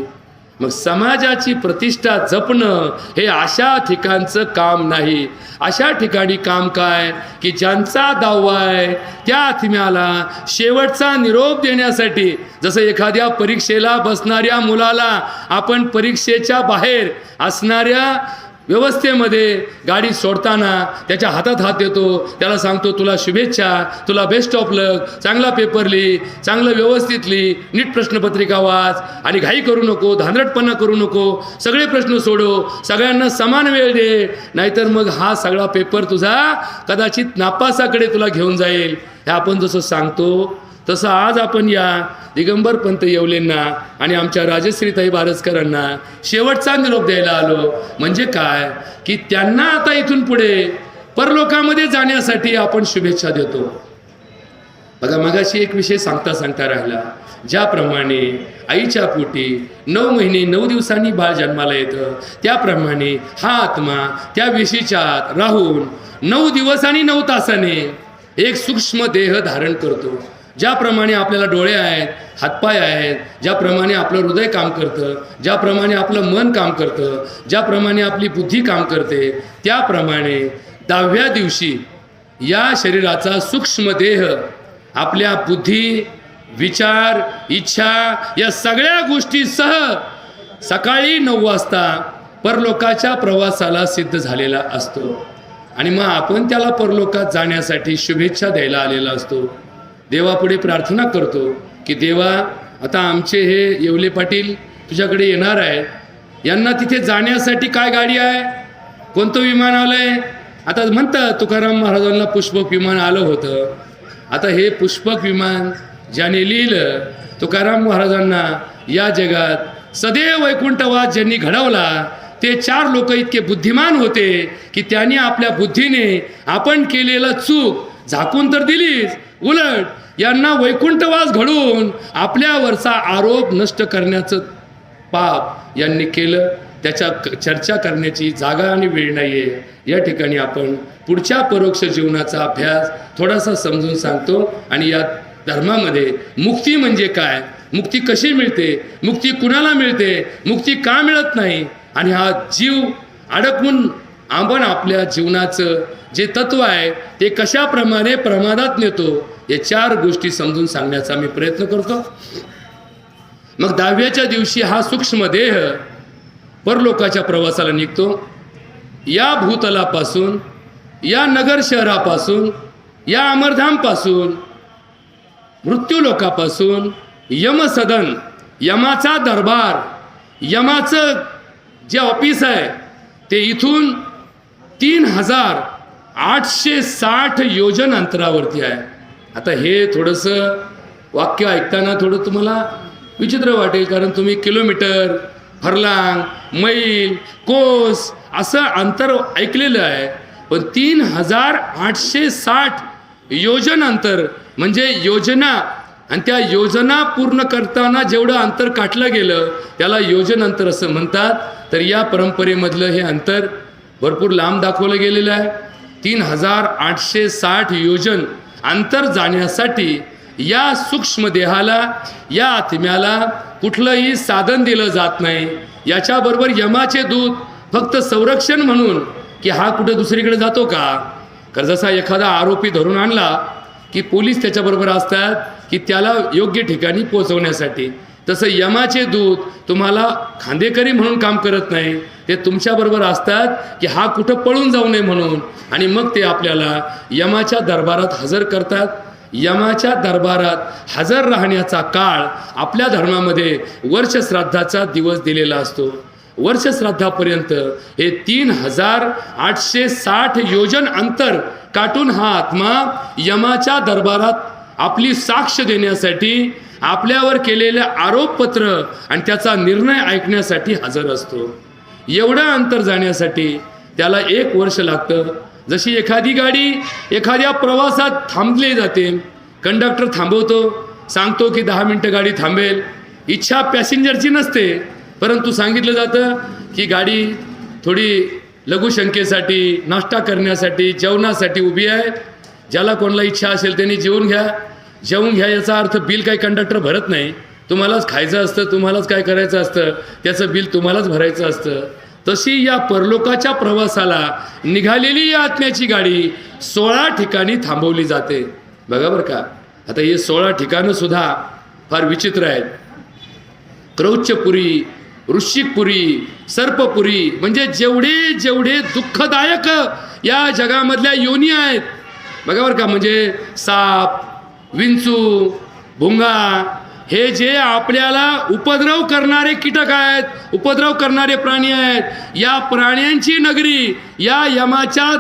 मग समाजाची प्रतिष्ठा जपणं हे अशा ठिकाणचं काम नाही. अशा ठिकाणी काम काय की ज्यांचा दावा आहे त्या आत्म्याला शेवटचा निरोप देण्यासाठी, जसं एखाद्या परीक्षेला बसणाऱ्या मुलाला आपण परीक्षेच्या बाहेर असणाऱ्या व्यवस्थेमध्ये गाडी सोडताना त्याच्या हातात हात देतो, त्याला सांगतो तुला शुभेच्छा, तुला बेस्ट ऑफ लक, चांगला पेपर लिही, चांगलं व्यवस्थित लिही, नीट प्रश्नपत्रिका वाच आणि घाई करू नको, धांदरटपणा करू नको, सगळे प्रश्न सोडव, सगळ्यांना समान वेळ दे, नाहीतर मग हा सगळा पेपर तुझा कदाचित नापासाकडे तुला घेऊन जाईल. हे आपण जसं सांगतो तसं आज आपण या दिगंबर पंत येवलेंना आणि आमच्या राजश्रीताई बारसकरांना शेवटचा निरोप द्यायला आलो. म्हणजे काय की त्यांना आता इथून पुढे परलोकामध्ये जाण्यासाठी आपण शुभेच्छा देतो. बघा, मगाशी एक विषय सांगता राहिला, ज्याप्रमाणे आईच्या पोटी 9 महिने 9 दिवसांनी बाळ जन्माला येतं, त्याप्रमाणे हा आत्मा त्या विशीच्या आत राहून 9 दिवस आणि 9 तासाने एक सूक्ष्म देह धारण करतो. ज्याप्रमाणे आपल्याला डोळे आहेत, हातपाय आहेत, ज्याप्रमाणे आपलं हृदय काम करतं, ज्याप्रमाणे आपलं मन काम करतं, ज्याप्रमाणे आपली बुद्धी काम करते, त्याप्रमाणे 10व्या दिवशी या शरीराचा सूक्ष्म देह आपल्या बुद्धी, विचार, इच्छा या सगळ्या गोष्टीसह सकाळी 9 वाजता परलोकाच्या प्रवासाला सिद्ध झालेला असतो. आणि मग आपण त्याला परलोकात जाण्यासाठी शुभेच्छा द्यायला आलेला असतो. देवापुढे प्रार्थना करतो की देवा, आता आमचे हे येवले पाटील तुझ्याकडे येणार आहेत, यांना तिथे जाण्यासाठी काय गाडी आहे, कोणतं विमान आलंय? आता म्हणतात तुकाराम महाराजांना पुष्पक विमान आलं होतं. आता हे पुष्पक विमान ज्याने लिहिलं, तुकाराम महाराजांना या जगात सदैव वैकुंठवास ज्यांनी घडवला, ते 4 लोक इतके बुद्धिमान होते की त्यांनी आपल्या बुद्धीने आपण केलेलं चूक झाकून तर दिलीच, उलट यांना वैकुंठवास घडवून आपल्यावरचा आरोप नष्ट करण्याचं पाप यांनी केलं. त्याच्या चर्चा करण्याची जागा आणि वेळ नाही आहे. या ठिकाणी आपण पुढच्या परोक्ष जीवनाचा अभ्यास थोडासा समजून सांगतो आणि या धर्मामध्ये मुक्ती म्हणजे काय, मुक्ती कशी मिळते, मुक्ती कुणाला मिळते, मुक्ती का मिळत नाही, आणि हा जीव अडकून आपण आपल्या जीवनाचं जे तत्व आहे ते कशाप्रमाणे प्रमादात नेतो, या 4 गोष्टी समजून सांगण्याचा मी प्रयत्न करतो. मग 10व्याच्या दिवशी हा सूक्ष्म देह परलोकाच्या प्रवासाला निघतो. या भूतलापासून, या नगर शहरापासून, या अमरधामपासून, मृत्यूलोकापासून यमसदन, यमाचा दरबार, यमाचं जे ऑफिस आहे ते इथून 3860 योजन अंतरावरती आहे. आता हे थोडंसं वाक्य ऐकताना थोडं तुम्हाला विचित्र वाटेल, कारण तुम्ही किलोमीटर, फरलांग, मैल, कोस असं अंतर ऐकलेलं आहे. पण 3860 योजन अंतर म्हणजे योजना, आणि त्या योजना पूर्ण करताना जेवढं अंतर काटलं गेलं त्याला योजन अंतर असं म्हणतात. तर या परंपरेमधलं हे अंतर भरपूर लांब दाखवलं गेलेलं आहे. 3860 योजन अंतर जाण्यासाठी या सूक्ष्म देहाला, या आत्म्याला कुठलंही साधन दिलं जात नाही. याच्याबरोबर यमाचे दूत फक्त संरक्षण म्हणून की हा कुठे दुसरीकडे जातो का, कारण जसा एखादा आरोपी धरून आणला की पोलीस त्याच्याबरोबर असतात की त्याला योग्य ठिकाणी पोहोचवण्यासाठी, तसं यमाचे दूत तुम्हाला खांदेकरी म्हणून काम करत नाही, ते तुमच्याबरोबर असतात की हा कुठं पळून जाऊ नये म्हणून, आणि मग ते आपल्याला यमाच्या दरबारात हजर करतात. यमाच्या दरबारात हजर राहण्याचा काळ आपल्या धर्मामध्ये वर्षश्राद्धाचा दिवस दिलेला असतो. वर्षश्राद्धापर्यंत हे 3860 योजन अंतर काटून हा आत्मा यमाच्या दरबारात आपली साक्ष देण्यासाठी, आपल्यावर केलेले आरोपपत्र आणि त्याचा निर्णय ऐकण्यासाठी हजर असतो. एवढं अंतर जाण्यासाठी त्याला 1 वर्ष लागतं. जशी एखादी गाडी एखाद्या प्रवासात थांबली जाते, कंडक्टर थांबवतो, सांगतो की 10 मिनटं गाडी थांबेल. इच्छा पॅसेंजरची नसते, परंतु सांगितलं जातं की गाडी थोडी लघुशंकेसाठी, नाश्ता करण्यासाठी, जेवणासाठी उभी आहे. ज्याला कोणाला इच्छा असेल त्यांनी जेवून घ्या. जेवून घ्या याचा अर्थ बिल काही कंडक्टर भरत नाही, तुम्हालाच खायचं असतं, तुम्हालाच काय करायचं असतं, त्याचं बिल तुम्हालाच भरायचं असतं. तशी या परलोकाच्या प्रवासाला निघालेली या आत्म्याची गाडी 16 ठिकाणी थांबवली जाते. बघा बरं का, आता हे 16 ठिकाणं सुद्धा फार विचित्र आहेत. क्रौच्चपुरी, वृश्चिकपुरी, सर्पपुरी, म्हणजे जेवढे जेवढे दुःखदायक या जगामधल्या योनी आहेत. बघा बरं का, म्हणजे साप, विंचू, भुंगा, हे जे आपल्याला उपद्रव करणारे कीटक आहेत, उपद्रव करणारे प्राणी आहेत, या प्राण्यांची नगरी या यमाच्या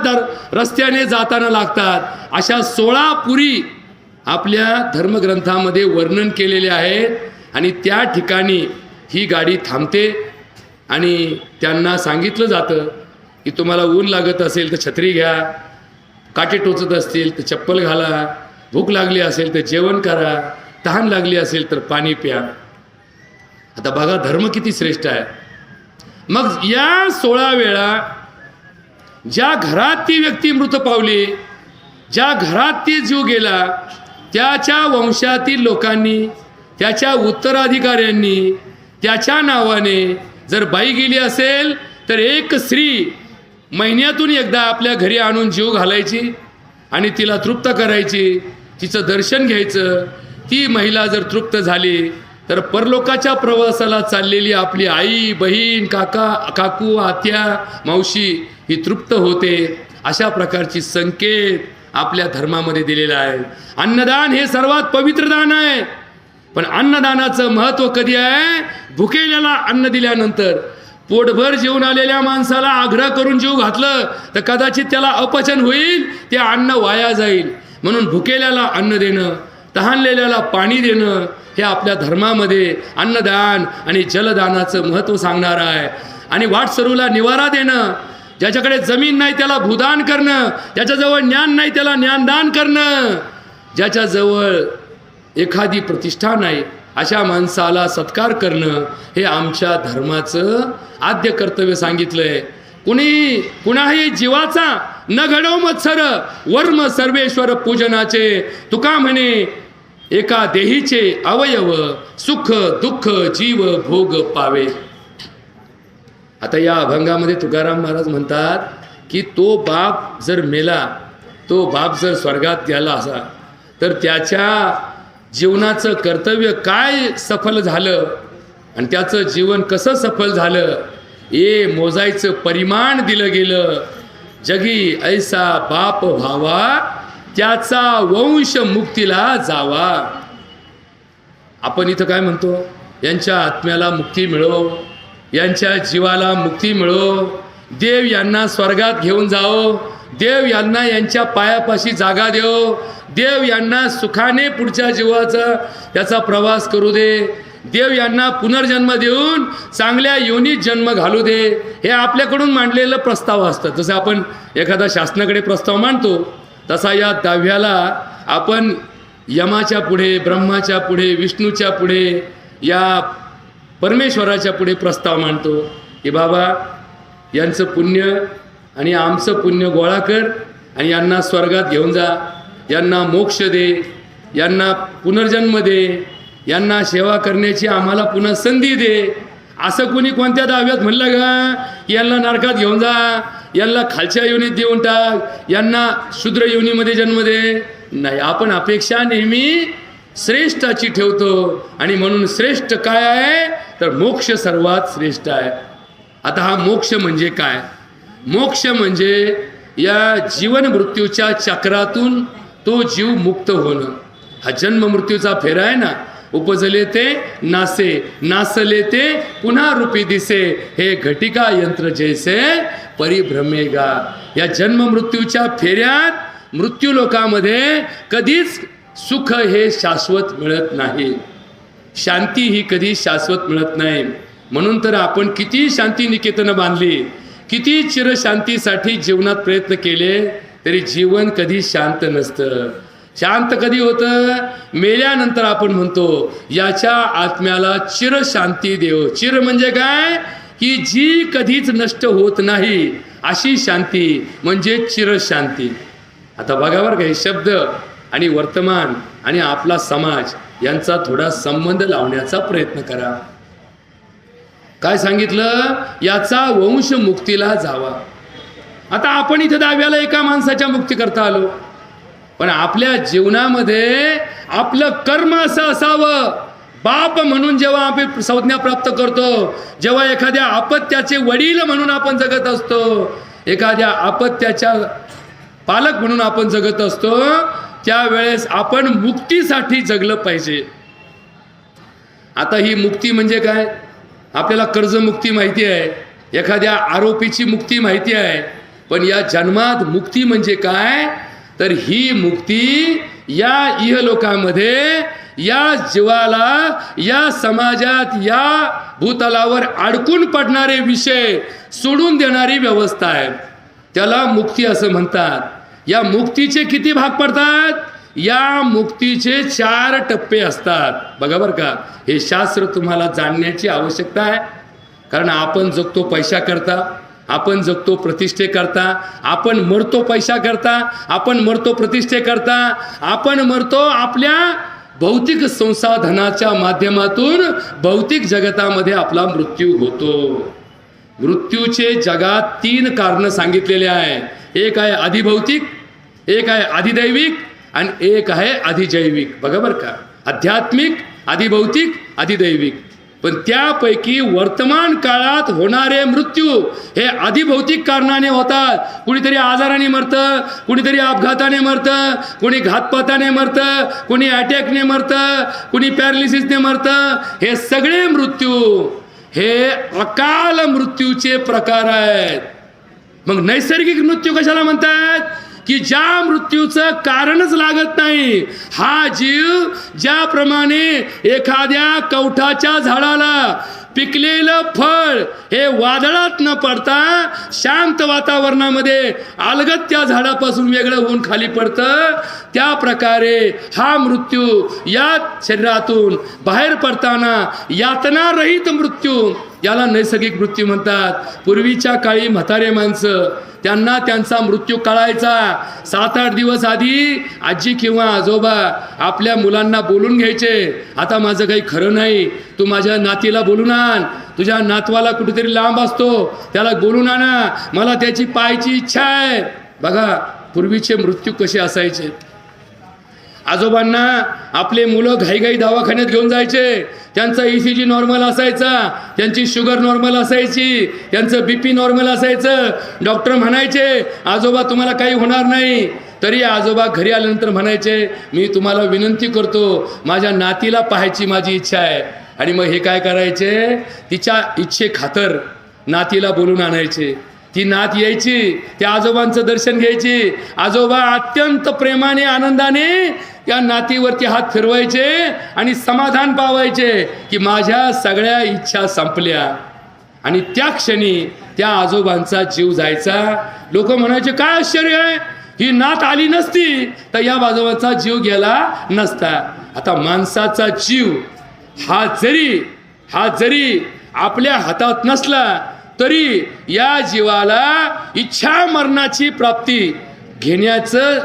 रस्त्याने जाताना लागतात. अशा 16 पुरी आपल्या धर्मग्रंथामध्ये वर्णन केलेले आहेत. आणि त्या ठिकाणी ही गाडी थांबते आणि त्यांना सांगितलं जातं की तुम्हाला ऊन लागत असेल तर छत्री घ्या, काटे टोचत असतील तर चप्पल घाला, भूक लागली असेल तर जेवण करा, तहान लागली असेल तर पाणी प्या. आता बघा धर्म किती श्रेष्ठ आहे. मग या 16 वेळा ज्या घरात ती व्यक्ती मृत पावली, ज्या घरात ती जीव गेला, त्याच्या वंशातील लोकांनी, त्याच्या उत्तराधिकाऱ्यांनी त्याच्या नावाने जर बाई गेली असेल तर एक स्त्री महिन्यातून एकदा आपल्या घरी आणून जीव घालायची आणि तिला तृप्त करायची, तिचं दर्शन घ्यायचं. ती महिला जर तृप्त झाली तर परलोकाच्या प्रवासाला चाललेली आपली आई, बहीण, काका, काकू, आत्या, मावशी ही तृप्त होते. अशा प्रकारची संकेत आपल्या धर्मामध्ये दिलेला आहे. अन्नदान हे सर्वात पवित्र दान आहे. पण अन्नदानाचं महत्त्व कधी आहे? भुकेल्याला अन्न दिल्यानंतर. पोटभर जेवून आलेल्या माणसाला आग्रह करून जीव घातलं तर कदाचित त्याला अपचन होईल, ते अन्न वाया जाईल. म्हणून भुकेल्याला अन्न देणं, तहानलेल्याला पाणी देणं हे आपल्या धर्मामध्ये अन्नदान आणि जलदानाचं महत्त्व सांगणार आहे. आणि वाटसरूला निवारा देणं, ज्याच्याकडे जमीन नाही त्याला भूदान करणं, ज्याच्याजवळ ज्ञान नाही त्याला ज्ञानदान करणं, ज्याच्याजवळ एखादी प्रतिष्ठा नाही अशा माणसाला सत्कार करणं हे आमच्या धर्माचं आद्य कर्तव्य सांगितलंय. कुणाही जीवाचा न घडव मत्सर, वर्म सर्वेश्वर पूजनाचे. तुका म्हणे एका देहीचे अवयव, सुख दुःख जीव भोग पावे. आता या अभंगामध्ये तुकाराम महाराज म्हणतात की तो बाप जर मेला, तो बाप जर स्वर्गात गेला असा तर त्याच्या जीवनाचं कर्तव्य काय सफल झालं आणि त्याचं जीवन कसं सफल झालं हे मोजायचं परिमाण दिलं गेलं. जगी ऐसा बाप भावा, त्याचा वंश मुक्तीला जावा. आपण इथं काय म्हणतो? यांच्या आत्म्याला मुक्ती मिळो, यांच्या जीवाला मुक्ती मिळो, देव यांना स्वर्गात घेऊन जाओ, देव यांना यांच्या पायापाशी जागा देव, देव यांना सुखाने पुढच्या जीवाचा त्याचा प्रवास करू दे, देव यांना पुनर्जन्म देऊन चांगल्या योनीत जन्म घालू दे. हे आपल्याकडून मांडलेलं प्रस्ताव असतं. जसं आपण एखादा शासनाकडे प्रस्ताव मांडतो तसा या दहाव्याला आपण यमाच्या पुढे, ब्रह्माच्या पुढे, विष्णूच्या पुढे, या परमेश्वराच्या पुढे प्रस्ताव मांडतो की बाबा यांचं पुण्य आणि आमचं पुण्य गोळा कर आणि यांना स्वर्गात घेऊन जा, यांना मोक्ष दे, यांना पुनर्जन्म दे, यांना सेवा करण्याची आम्हाला पुन्हा संधी दे. असं कोणी कोणत्या दाव्यात म्हणलं का? यांना नरकात घेऊन जा, यांना खालच्या योनीत देऊन टाक, यांना शूद्र योनीमध्ये जन्म दे. नाही, आपण अपेक्षा नेहमी श्रेष्ठाची ठेवतो. आणि म्हणून श्रेष्ठ काय आहे तर मोक्ष सर्वात श्रेष्ठ आहे. आता हा मोक्ष म्हणजे काय? मोक्ष म्हणजे या जीवन मृत्यूच्या चक्रातून तो जीव मुक्त होणं. हा जन्म मृत्यूचा फेरा आहे ना. उपजले ते नासे, नासले ते पुन्हा रूपी दिसे, हे घटिका यंत्र जैसे परिभ्रमेगा. या जन्म मृत्यूच्या फेऱ्यात मृत्यू लोकामध्ये कधीच सुख हे शाश्वत मिळत नाही, शांती ही कधी शाश्वत मिळत नाही. म्हणून तर आपण किती शांती निकेतनं बांधली, किती चिरशांतीसाठी जीवनात प्रयत्न केले तरी जीवन कधी शांत नसतं. शांत कधी होतं? मेल्यानंतर आपण म्हणतो याच्या आत्म्याला चिरशांती देव. चिर म्हणजे काय? की जी कधीच नष्ट होत नाही अशी शांती म्हणजे चिरशांती. आता बघा बरं का, हे शब्द आणि वर्तमान आणि आपला समाज यांचा थोडा संबंध लावण्याचा प्रयत्न करा. काय सांगितलं? याचा वंश मुक्तीला जावा. आता आपण इथे 10व्याला एका माणसाच्या मुक्ती करता आलो, पण आपल्या जीवनामध्ये आपलं कर्म असं असावं. बाप म्हणून जेव्हा आपण संज्ञा प्राप्त करतो, जेव्हा एखाद्या अपत्याचे वडील म्हणून आपण जगत असतो, एखाद्या अपत्याच्या पालक म्हणून आपण जगत असतो, त्यावेळेस आपण मुक्तीसाठी जगलं पाहिजे. आता ही मुक्ती म्हणजे काय? आपल्याला कर्जमुक्ती माहिती आहे, एखाद्या आरोपीची मुक्ती माहिती आहे, पण या जन्मात मुक्ती म्हणजे काय? तर ही मुक्ती या इहलोकामध्ये या जीवाला, या समाजात, या भूतलावर अडकून पडणारे विषय सोडून देणारी व्यवस्था आहे, त्याला मुक्ती असं म्हणतात. या मुक्तीचे किती भाग पडतात? या मुक्तीचे 4 टप्पे असतात. बघा बरं का, हे शास्त्र तुम्हाला जाणण्याची आवश्यकता आहे. कारण आपण जगतो पैसा करता, आपण जगतो प्रतिष्ठे करता, आपण मरतो पैसा करता, आपण मरतो प्रतिष्ठे करता, आपण मरतो आपल्या भौतिक संसाधनाच्या माध्यमातून भौतिक जगतामध्ये आपला मृत्यू होतो. मृत्यूचे जगात 3 कारणं सांगितलेले आहे. एक आहे अधिभौतिक, एक आहे अधिदैविक आणि एक आहे अधिजैविक. बघा बरं का, आध्यात्मिक, अधिभौतिक, अधिदैविक. पण त्यापैकी वर्तमान काळात होणारे मृत्यू हे अधिभौतिक कारणाने होतात. कुणीतरी आजाराने मरतं, कुणीतरी अपघाताने मरतं, कुणी घातपाताने मरतं, कुणी अटॅकने मरतं, कुणी पॅरालिसिसने मरतं. हे सगळे मृत्यू हे अकाल मृत्यूचे प्रकार आहेत. मग नैसर्गिक मृत्यू कशाला म्हणतात? की ज्या मृत्यूचं कारणच लागत नाही. हा जीव ज्याप्रमाणे एखाद्या कवठाच्या झाडाला पिकलेलं फळ हे वादळात न पडता शांत वातावरणामध्ये अलगद त्या झाडापासून वेगळं होऊन खाली पडतं, त्या प्रकारे हा मृत्यू या शरीरातून बाहेर पडताना यातनारहित मृत्यू, याला नैसर्गिक मृत्यू म्हणतात. पूर्वीच्या काळी म्हातारे माणसं, त्यांना त्यांचा मृत्यू कळायचा. 7-8 दिवस आधी आजी किंवा आजोबा आपल्या मुलांना बोलून घ्यायचे, आता माझं काही खरं नाही, तू माझ्या नातीला बोलून आण, तुझ्या नातवाला कुठेतरी लांब असतो त्याला बोलून आणा, मला त्याची पाहायची इच्छा आहे. बघा पूर्वीचे मृत्यू कसे असायचे. आजोबांना आपले मुलं घाईघाई दवाखान्यात घेऊन जायचे, त्यांचा ECG नॉर्मल असायचा, त्यांची शुगर नॉर्मल असायची, त्यांचं BP नॉर्मल असायचं. डॉक्टर म्हणायचे आजोबा तुम्हाला काही होणार नाही, तरी आजोबा घरी आल्यानंतर म्हणायचे मी तुम्हाला विनंती करतो, माझ्या नातीला पाहायची माझी इच्छा आहे. आणि मग हे काय करायचे, तिच्या इच्छे खातर नातीला बोलून आणायचे. ती नात यायची, त्या आजोबांचं दर्शन घ्यायची. आजोबा अत्यंत प्रेमाने आनंदाने या नातीवरती हात फिरवायचे आणि समाधान पावायचे की माझ्या सगळ्या इच्छा संपल्या. आणि त्या क्षणी त्या आजोबांचा जीव जायचा. लोक म्हणायचे काय आश्चर्य आहे, ही नात आली नसती तर या आजोबांचा जीव गेला नसता. आता माणसाचा जीव हा जरी आपल्या हातात नसला तरी या जीवाला इच्छा मरणाची प्राप्ती घेण्याचं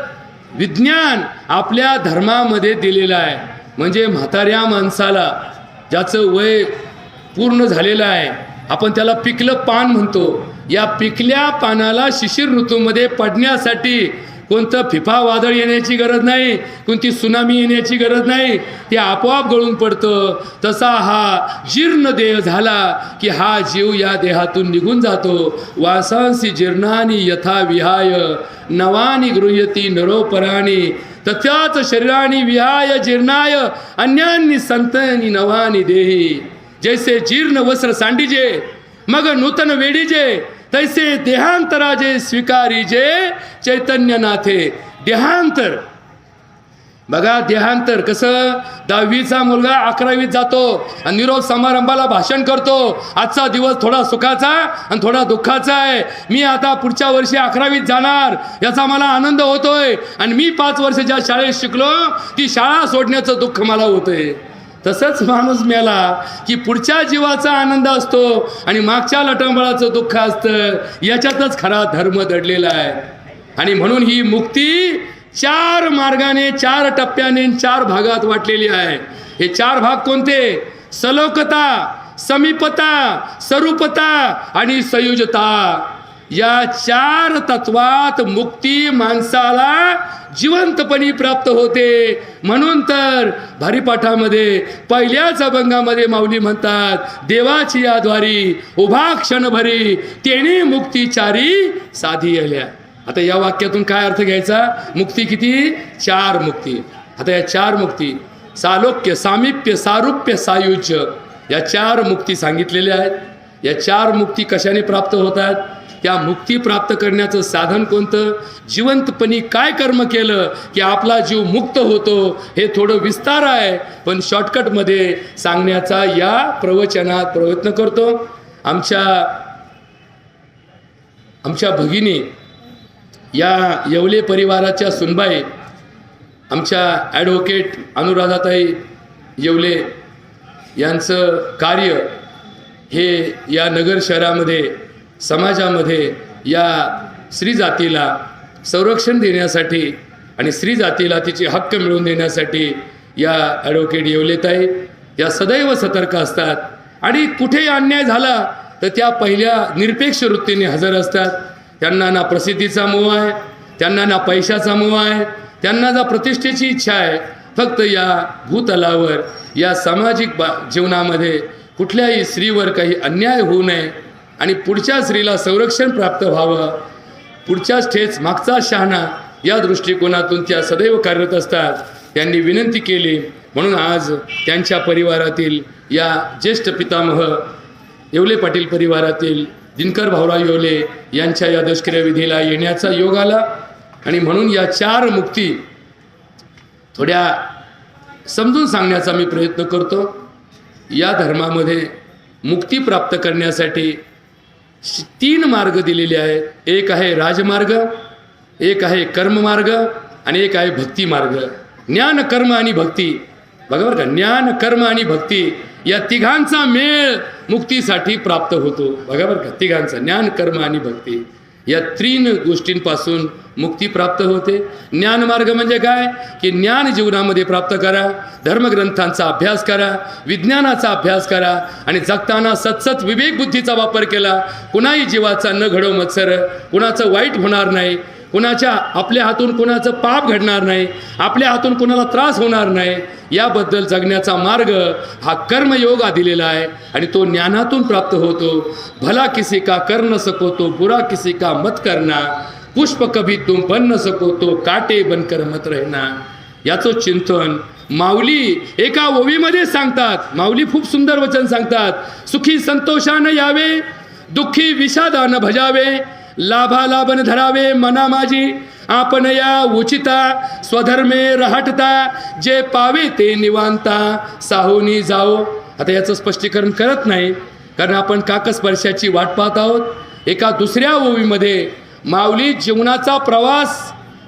विज्ञान आपल्या धर्मामध्ये दिलेलं आहे. म्हणजे म्हाताऱ्या माणसाला ज्याचं वय पूर्ण झालेलं आहे, आपण त्याला पिकलं पान म्हणतो, या पिकल्या पानाला शिशिर ऋतूमध्ये पडण्यासाठी कोणतं फिफा वादळ येण्याची गरज नाही, कोणती सुनामी येण्याची गरज नाही, ते आपोआप गळून पडतं. तसा हा जीर्ण देह झाला की हा जीव या देहातून निघून जातो. वासांसी जीर्णानी यथा विहाय नवानी गृह्यती नरोपराणी तथाच शरीरानी विहाय जीर्णाय अन्यान्नी संतनी नवानी देही. जैसे जीर्ण वस्त्र सांडीजे मग नूतन वेडीजे, तैसे देहांतराजे स्वीकारीजे चैतन्यनाथे. देहांतर बघा, देहांतर कसं, 10वीचा मुलगा 11वीत जातो आणि निरोप समारंभाला भाषण करतो, आजचा दिवस थोडा सुखाचा आणि थोडा दुःखाचा आहे, मी आता पुढच्या वर्षी 11वीत जाणार याचा मला आनंद होतोय, आणि मी 5 वर्ष ज्या शाळेत शिकलो ती शाळा सोडण्याचं दुःख मला होतंय. तसंच माणूस मेला की पुढच्या जीवाचा आनंद असतो आणि मागच्या लटंबळाचं दुःख असतं. याच्यातच खरा धर्म दडलेला आहे. आणि म्हणून ही मुक्ती 4 मार्गाने 4 टप्प्याने 4 भागात वाटलेली आहे. हे 4 भाग कोणते? सलोकता, समीपता, स्वरूपता आणि संयुजता. या 4 तत्वात मुक्ती माणसाला जिवंतपणी प्राप्त होते. म्हणून तर भारीपाठामध्ये पहिल्याच अभंगामध्ये माऊली म्हणतात, देवाची या द्वारी उभा क्षणभरी तेने मुक्ती चारी साधी आल्या. आता या वाक्यातून काय अर्थ घ्यायचा? मुक्ती किती? 4 मुक्ती. आता या 4 मुक्ती सालोक्य, सामिप्य, सारूप्य, सायुज्य या 4 मुक्ती सांगितलेल्या आहेत. या 4 मुक्ती कशाने प्राप्त होतात? त्या मुक्ती प्राप्त करण्याचं साधन कोणतं? जिवंतपणी काय कर्म केलं की आपला जीव मुक्त होतो, हे थोडं विस्तार आहे, पण शॉर्टकटमध्ये सांगण्याचा या प्रवचनात प्रयत्न करतो. आमच्या भगिनी या येवले परिवाराच्या सुनबाई, आमच्या ॲडव्होकेट अनुराधाताई येवले यांचं कार्य हे या नगर शहरामध्ये, समाजामध्ये या स्त्री जातीला संरक्षण देण्यासाठी आणि स्त्री जातीला तिचे हक्क मिळवून देण्यासाठी या ॲडव्होकेट येवलेताई या सदैव सतर्क असतात. आणि कुठेही अन्याय झाला तर त्या पहिल्या निरपेक्ष वृत्तीने हजर असतात. त्यांना ना प्रसिद्धीचा मोह आहे, त्यांना ना पैशाचा मोह आहे, त्यांना ना प्रतिष्ठेची इच्छा आहे. फक्त या भूतलावर या सामाजिक जीवनामध्ये कुठल्याही स्त्रीवर काही अन्याय होऊ नये आणि पुढच्या स्त्रीला संरक्षण प्राप्त व्हावं, पुढच्याच ठेच मागचा शहाणा या दृष्टिकोनातून त्या सदैव कार्यरत असतात. त्यांनी विनंती केली म्हणून आज त्यांच्या परिवारातील या ज्येष्ठ पितामह येवले पाटील परिवारातील दिनकर भाऊराव येवले यांच्या या दशक्रिया विधीला येण्याचा योग आला. आणि म्हणून या 4 मुक्ती थोड्या समजून सांगण्याचा मी प्रयत्न करतो. या धर्मामध्ये मुक्ती प्राप्त करण्यासाठी 3 मार्ग दिलेले आहेत. एक आहे राजमार्ग, एक आहे कर्ममार्ग आणि एक आहे भक्ती मार्ग. ज्ञान, कर्म आणि भक्ती. बघा बरं का, ज्ञान, कर्म आणि भक्ती या तिघांचा मेळ मुक्तीसाठी प्राप्त होतो. बघा बरं का, तिघांचा ज्ञान, कर्म आणि भक्ती या 3 गोष्टींपासून मुक्ती प्राप्त होते. ज्ञानमार्ग म्हणजे काय? की ज्ञान जीवनामध्ये प्राप्त करा, धर्मग्रंथांचा अभ्यास करा, विज्ञानाचा अभ्यास करा आणि जगताना सतसत विवेक बुद्धीचा वापर केला. कुणाही जीवाचा न घडो मत्सर, कुणाचं वाईट होणार नाही, कुणाच्या आपल्या हातून कुणाचं पाप घडणार नाही, आपल्या हातून कुणाला त्रास होणार नाही, याबद्दल जगण्याचा मार्ग हा कर्मयोग दिलेला आहे आणि तो ज्ञानातून प्राप्त होतो. भला किसी का कर न सको तो बुरा किसी का मत करना, पुष्प कभी तुम बन न सको तो काटे बनकर मत रहना. याचं चिंतन माऊली एका ओवीमध्ये सांगतात. माऊली खूप सुंदर वचन सांगतात. सुखी संतोषानं यावे, दुःखी विषादानं भजावे, लाभालाभन धरावे मना माझी, आपण या उचिता स्वधर्मे रहाटता, जे पावे ते निवांता साहोनी जाओ. आता याचं स्पष्टीकरण करत नाही कारण आपण काकस्पर्शाची वाट पाहत आहोत. एका दुसऱ्या ओवीमध्ये माऊली जीवनाचा प्रवास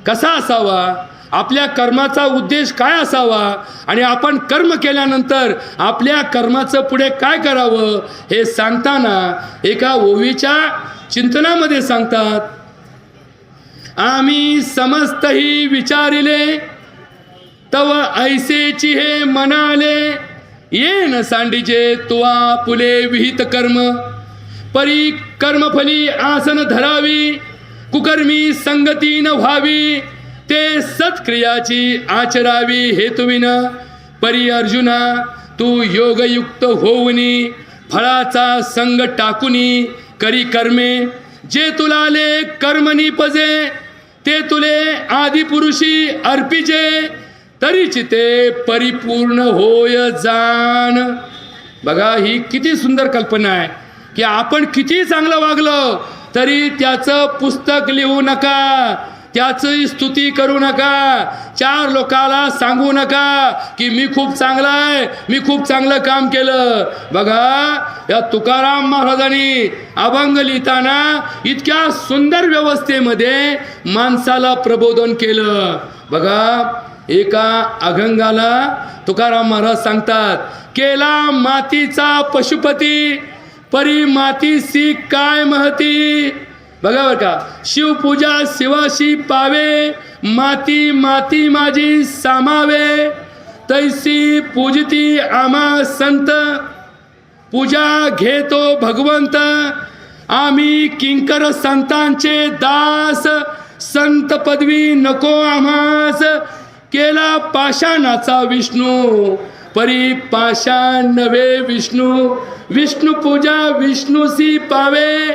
कसा असावा, आपल्या कर्माचा उद्देश काय असावा आणि आपण कर्म केल्यानंतर आपल्या कर्माचं पुढे काय करावं हे सांगताना एका ओवीच्या चिंतनामध्ये सांगतात. आम्ही समस्तही विचारिले तव ऐसेची हे मनाले, येन सांडीजे तुवा पुले विहित कर्म, परी कर्मफली आसन धरावी, कुकर्मी संगती न व्हावी, ते सत्क्रियाची आचरावी हेतुविन, परी अर्जुना तू योगयुक्त होऊनी, फळाचा संग टाकुनी करी कर्मे, जे तुलाले कर्म निपजे, ते तुले आदिपुरुषी अर्पिजे, तरीच ते परिपूर्ण होय जाण. बघा ही किती सुंदर कल्पना आहे की आपण किती चांगलं वागलो तरी त्याचं पुस्तक लिहू नका, त्याची स्तुती करू नका, 4 लोकाला सांगू नका की मी खूप चांगला आहे, मी खूप चांगलं काम केलं. बघा या तुकाराम महाराजांनी अभंग लिहिताना इतक्या सुंदर व्यवस्थेमध्ये माणसाला प्रबोधन केलं. बघा एका अभंगाला तुकाराम महाराज सांगतात, केला मातीचा पशुपती, परी मातीसी काय महती. बघा बरं का, शिवपूजा शिवाशी पावे, माती माती माझी सामावे, तैसी पूजती आम्हा संत, पूजा घेतो भगवंत, आम्ही किंकर संतांचे दास, संत पदवी नको आम्हास, केला पाषाणाचा विष्णू, परी पाषाण नवे विष्णू, विष्णू पूजा विष्णूसी पावे,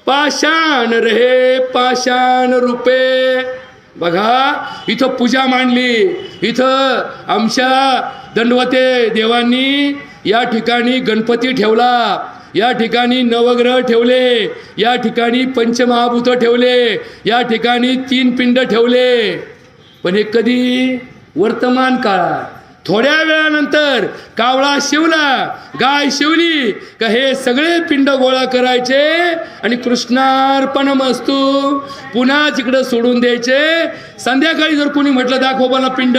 पाषाण रहे पाषाण रूपे. बघा इथं पूजा मांडली, इथं आमच्या दंडवते देवांनी या ठिकाणी गणपती ठेवला, या ठिकाणी नवग्रह ठेवले, या ठिकाणी पंचमहाभूत ठेवले, या ठिकाणी 3 पिंड ठेवले. पण हे कधी? वर्तमान काळात. थोड्या वेळानंतर कावळा शिवला, गाय शिवली का हे सगळे पिंड गोळा करायचे आणि कृष्णार्पणमस्तु पुन्हा तिकडं सोडून द्यायचे. संध्याकाळी जर कोणी म्हटलं दाखव मला पिंड,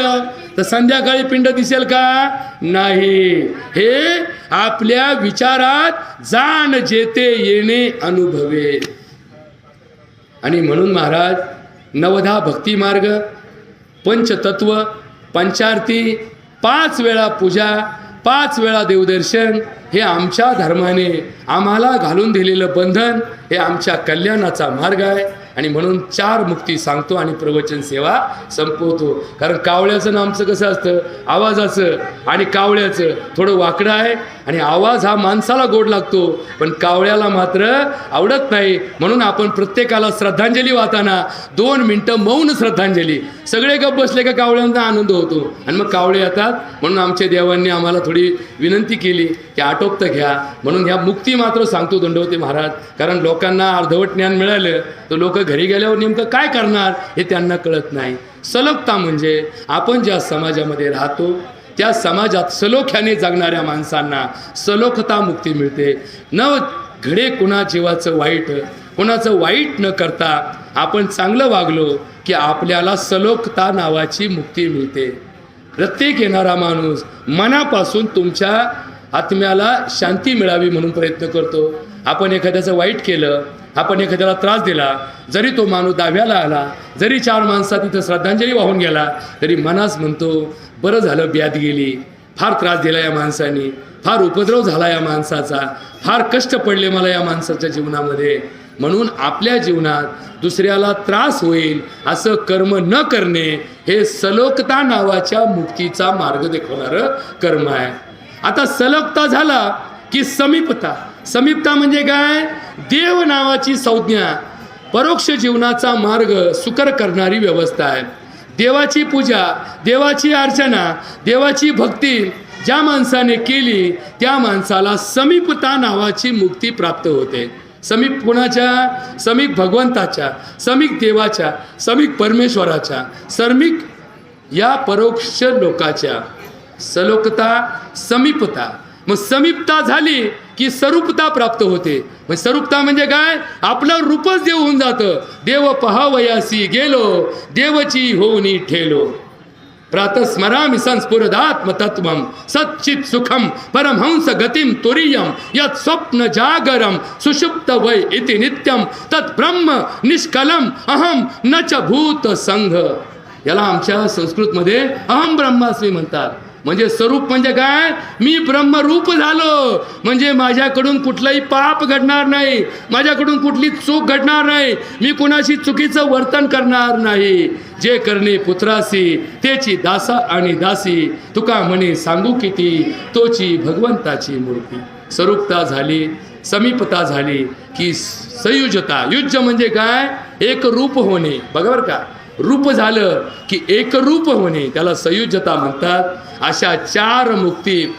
तर संध्याकाळी पिंड दिसेल का? नाही. हे आपल्या विचारात जाण जेते येणे अनुभवे. आणि म्हणून महाराज नवधा भक्ती मार्ग, पंचतत्व, पंचारती, 5 वेळा पूजा, 5 वेळा देवदर्शन, हे आमच्या धर्माने आम्हाला घालून दिलेलं बंधन, हे आमच्या कल्याणाचा मार्ग आहे. आणि म्हणून 4 मुक्ती सांगतो आणि प्रवचन सेवा संपवतो. कारण कावळ्याचं ना आमचं कसं असतं, आवाजाचं आणि कावळ्याचं थोडं वाकडं आहे, आणि आवाज हा माणसाला गोड लागतो पण कावळ्याला मात्र आवडत नाही. म्हणून आपण प्रत्येकाला श्रद्धांजली वाहताना 2 मिनटं मौन श्रद्धांजली, सगळे गप्प बसले का कावळ्यांचा आनंद होतो आणि मग कावळे येतात. म्हणून आमच्या देवांनी आम्हाला थोडी विनंती केली की आटोपत घ्या. म्हणून ह्या मुक्ती मात्र सांगतो दंडवते महाराज. कारण लोकांना अर्धवट ज्ञान मिळालं तर लोक घरी गेल्यावर नेमकं काय करणार हे त्यांना कळत नाही. सलोखता म्हणजे आपण ज्या समाजामध्ये राहतो त्या समाजात सलोख्याने जगणाऱ्या माणसांना सलोखता मुक्ती मिळते. न घडे कुणा जीवाचं वाईट, कुणाचं वाईट न करता आपण चांगलं वागलो की आपल्याला सलोखता नावाची मुक्ती मिळते. प्रत्येक येणारा माणूस मनापासून तुमच्या आत्म्याला शांती मिळावी म्हणून प्रयत्न करतो. आपण एखाद्याचं वाईट केलं, आपण एखाद्याला त्रास दिला, जरी तो माणूस दाव्याला आला, जरी 4 माणसात तिथं श्रद्धांजली वाहून गेला, तरी मनास म्हणतो बरं झालं ब्याद गेली, फार त्रास दिला या माणसाने, फार उपद्रव झाला या माणसाचा, फार कष्ट पडले मला या माणसाच्या जीवनामध्ये. म्हणून आपल्या जीवनात दुसऱ्याला त्रास होईल असं कर्म न करणे हे सलोखता नावाच्या मुक्तीचा मार्ग दाखवणारं कर्म आहे. आता सलोखता झाला की समीपता. समीपता म्हणजे काय? देव नावाची संज्ञा, परोक्ष जीवनाचा मार्ग सुकर करणारी व्यवस्था आहे. देवाची पूजा, देवाची अर्चना, देवाची भक्ती ज्या माणसाने केली त्या माणसाला समीपता नावाची मुक्ती प्राप्त होते. समीप कुणाच्या? समीप भगवंताच्या, समीप देवाच्या, समीप परमेश्वराच्या, समीप या परोक्ष लोकाच्या. सलोखता, समीपता. मग समीपता झाली की स्वरूपता प्राप्त होते. मग स्वरूपता म्हणजे काय? आपलं रूपच देव होऊन जातं. देव पहावयासी गेलो, देवची होऊनी ठेलो. प्रातस्मरामि संस्फुरदात्मतत्वं सच्चित् सुखम परमहंस गतिम तुरीयम यत् स्वप्न जागरम सुषुप्त वै इति नित्यम तत् ब्रह्म निष्कलम अहम न च भूत संघ. याला आमच्या संस्कृतमध्ये अहम ब्रह्मास्मी म्हणतात. म्हणजे स्वरूप म्हणजे काय? मी ब्रह्मरूप झालो म्हणजे माझ्याकडून कुठलंही पाप घडणार नाही, माझ्याकडून कुठली चूक घडणार नाही, मी कुणाशी चुकीचं वर्तन करणार नाही. जे करणे पुत्रासी तेची दासा आणि दासी, तुका म्हणे सांगू किती तोची भगवंताची मूर्ती. स्वरूपता झाली, समीपता झाली की संयुजता. युज्य म्हणजे काय? एक रूप होणे. बघा बरं का, रूप झालं की एक रूप होणे, त्याला संयुजता म्हणतात. अशा 4 मुक्ती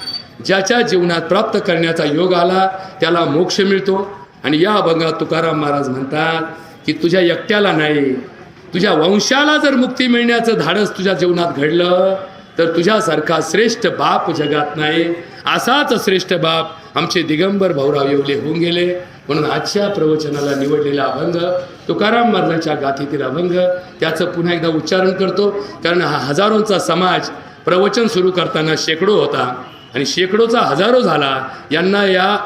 ज्याच्या जीवनात प्राप्त करण्याचा योग आला त्याला मोक्ष मिळतो. आणि या अभंगात तुकाराम महाराज म्हणतात की तुझ्या एकट्याला नाही, तुझ्या वंशाला जर मुक्ती मिळण्याचं धाडस तुझ्या जीवनात घडलं तर तुझ्यासारखा श्रेष्ठ बाप जगात नाही. असाच श्रेष्ठ बाप आमचे दिगंबर भाऊराव येवले होऊन गेले. म्हणून आजच्या प्रवचनाला निवडलेला अभंग तुकाराम महाराजांच्या गाथेतील अभंग, त्याचं पुन्हा एकदा उच्चारण करतो. कारण हा हजारोंचा समाज प्रवचन सुरू करताना शेकडो होता आणि शेकडोचा हजारो झाला. यांना या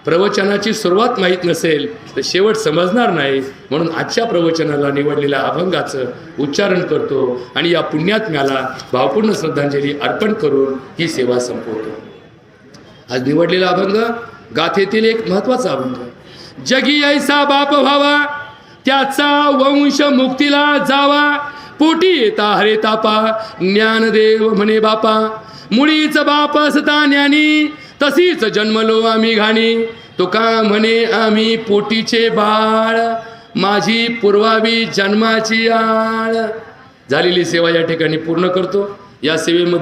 प्रवचनाची सुरुवात माहीत नसेल तर शेवट समजणार नाही. म्हणून आजच्या प्रवचनाला निवडलेल्या अभंगाचं उच्चारण करतो आणि या पुण्यात्म्याला भावपूर्ण श्रद्धांजली अर्पण करून ही सेवा संपवतो. आज निवडलेला अभंग गाथेतील एक महत्वाचा अभंग. जगी ऐसा बाप व्हावा त्याचा वंश मुक्तीला जावा, पोटी येता हरे तापा ज्ञानदेव म्हणे बापा, मुळीच बाप असता ज्ञानी तशीच जन्मलो आम्ही घाणी, तुका म्हणे आम्ही पोटीचे बाळ माझी पुरवावी जन्माची आळ. झालेली सेवा या ठिकाणी पूर्ण करतो. या सेवेमध्ये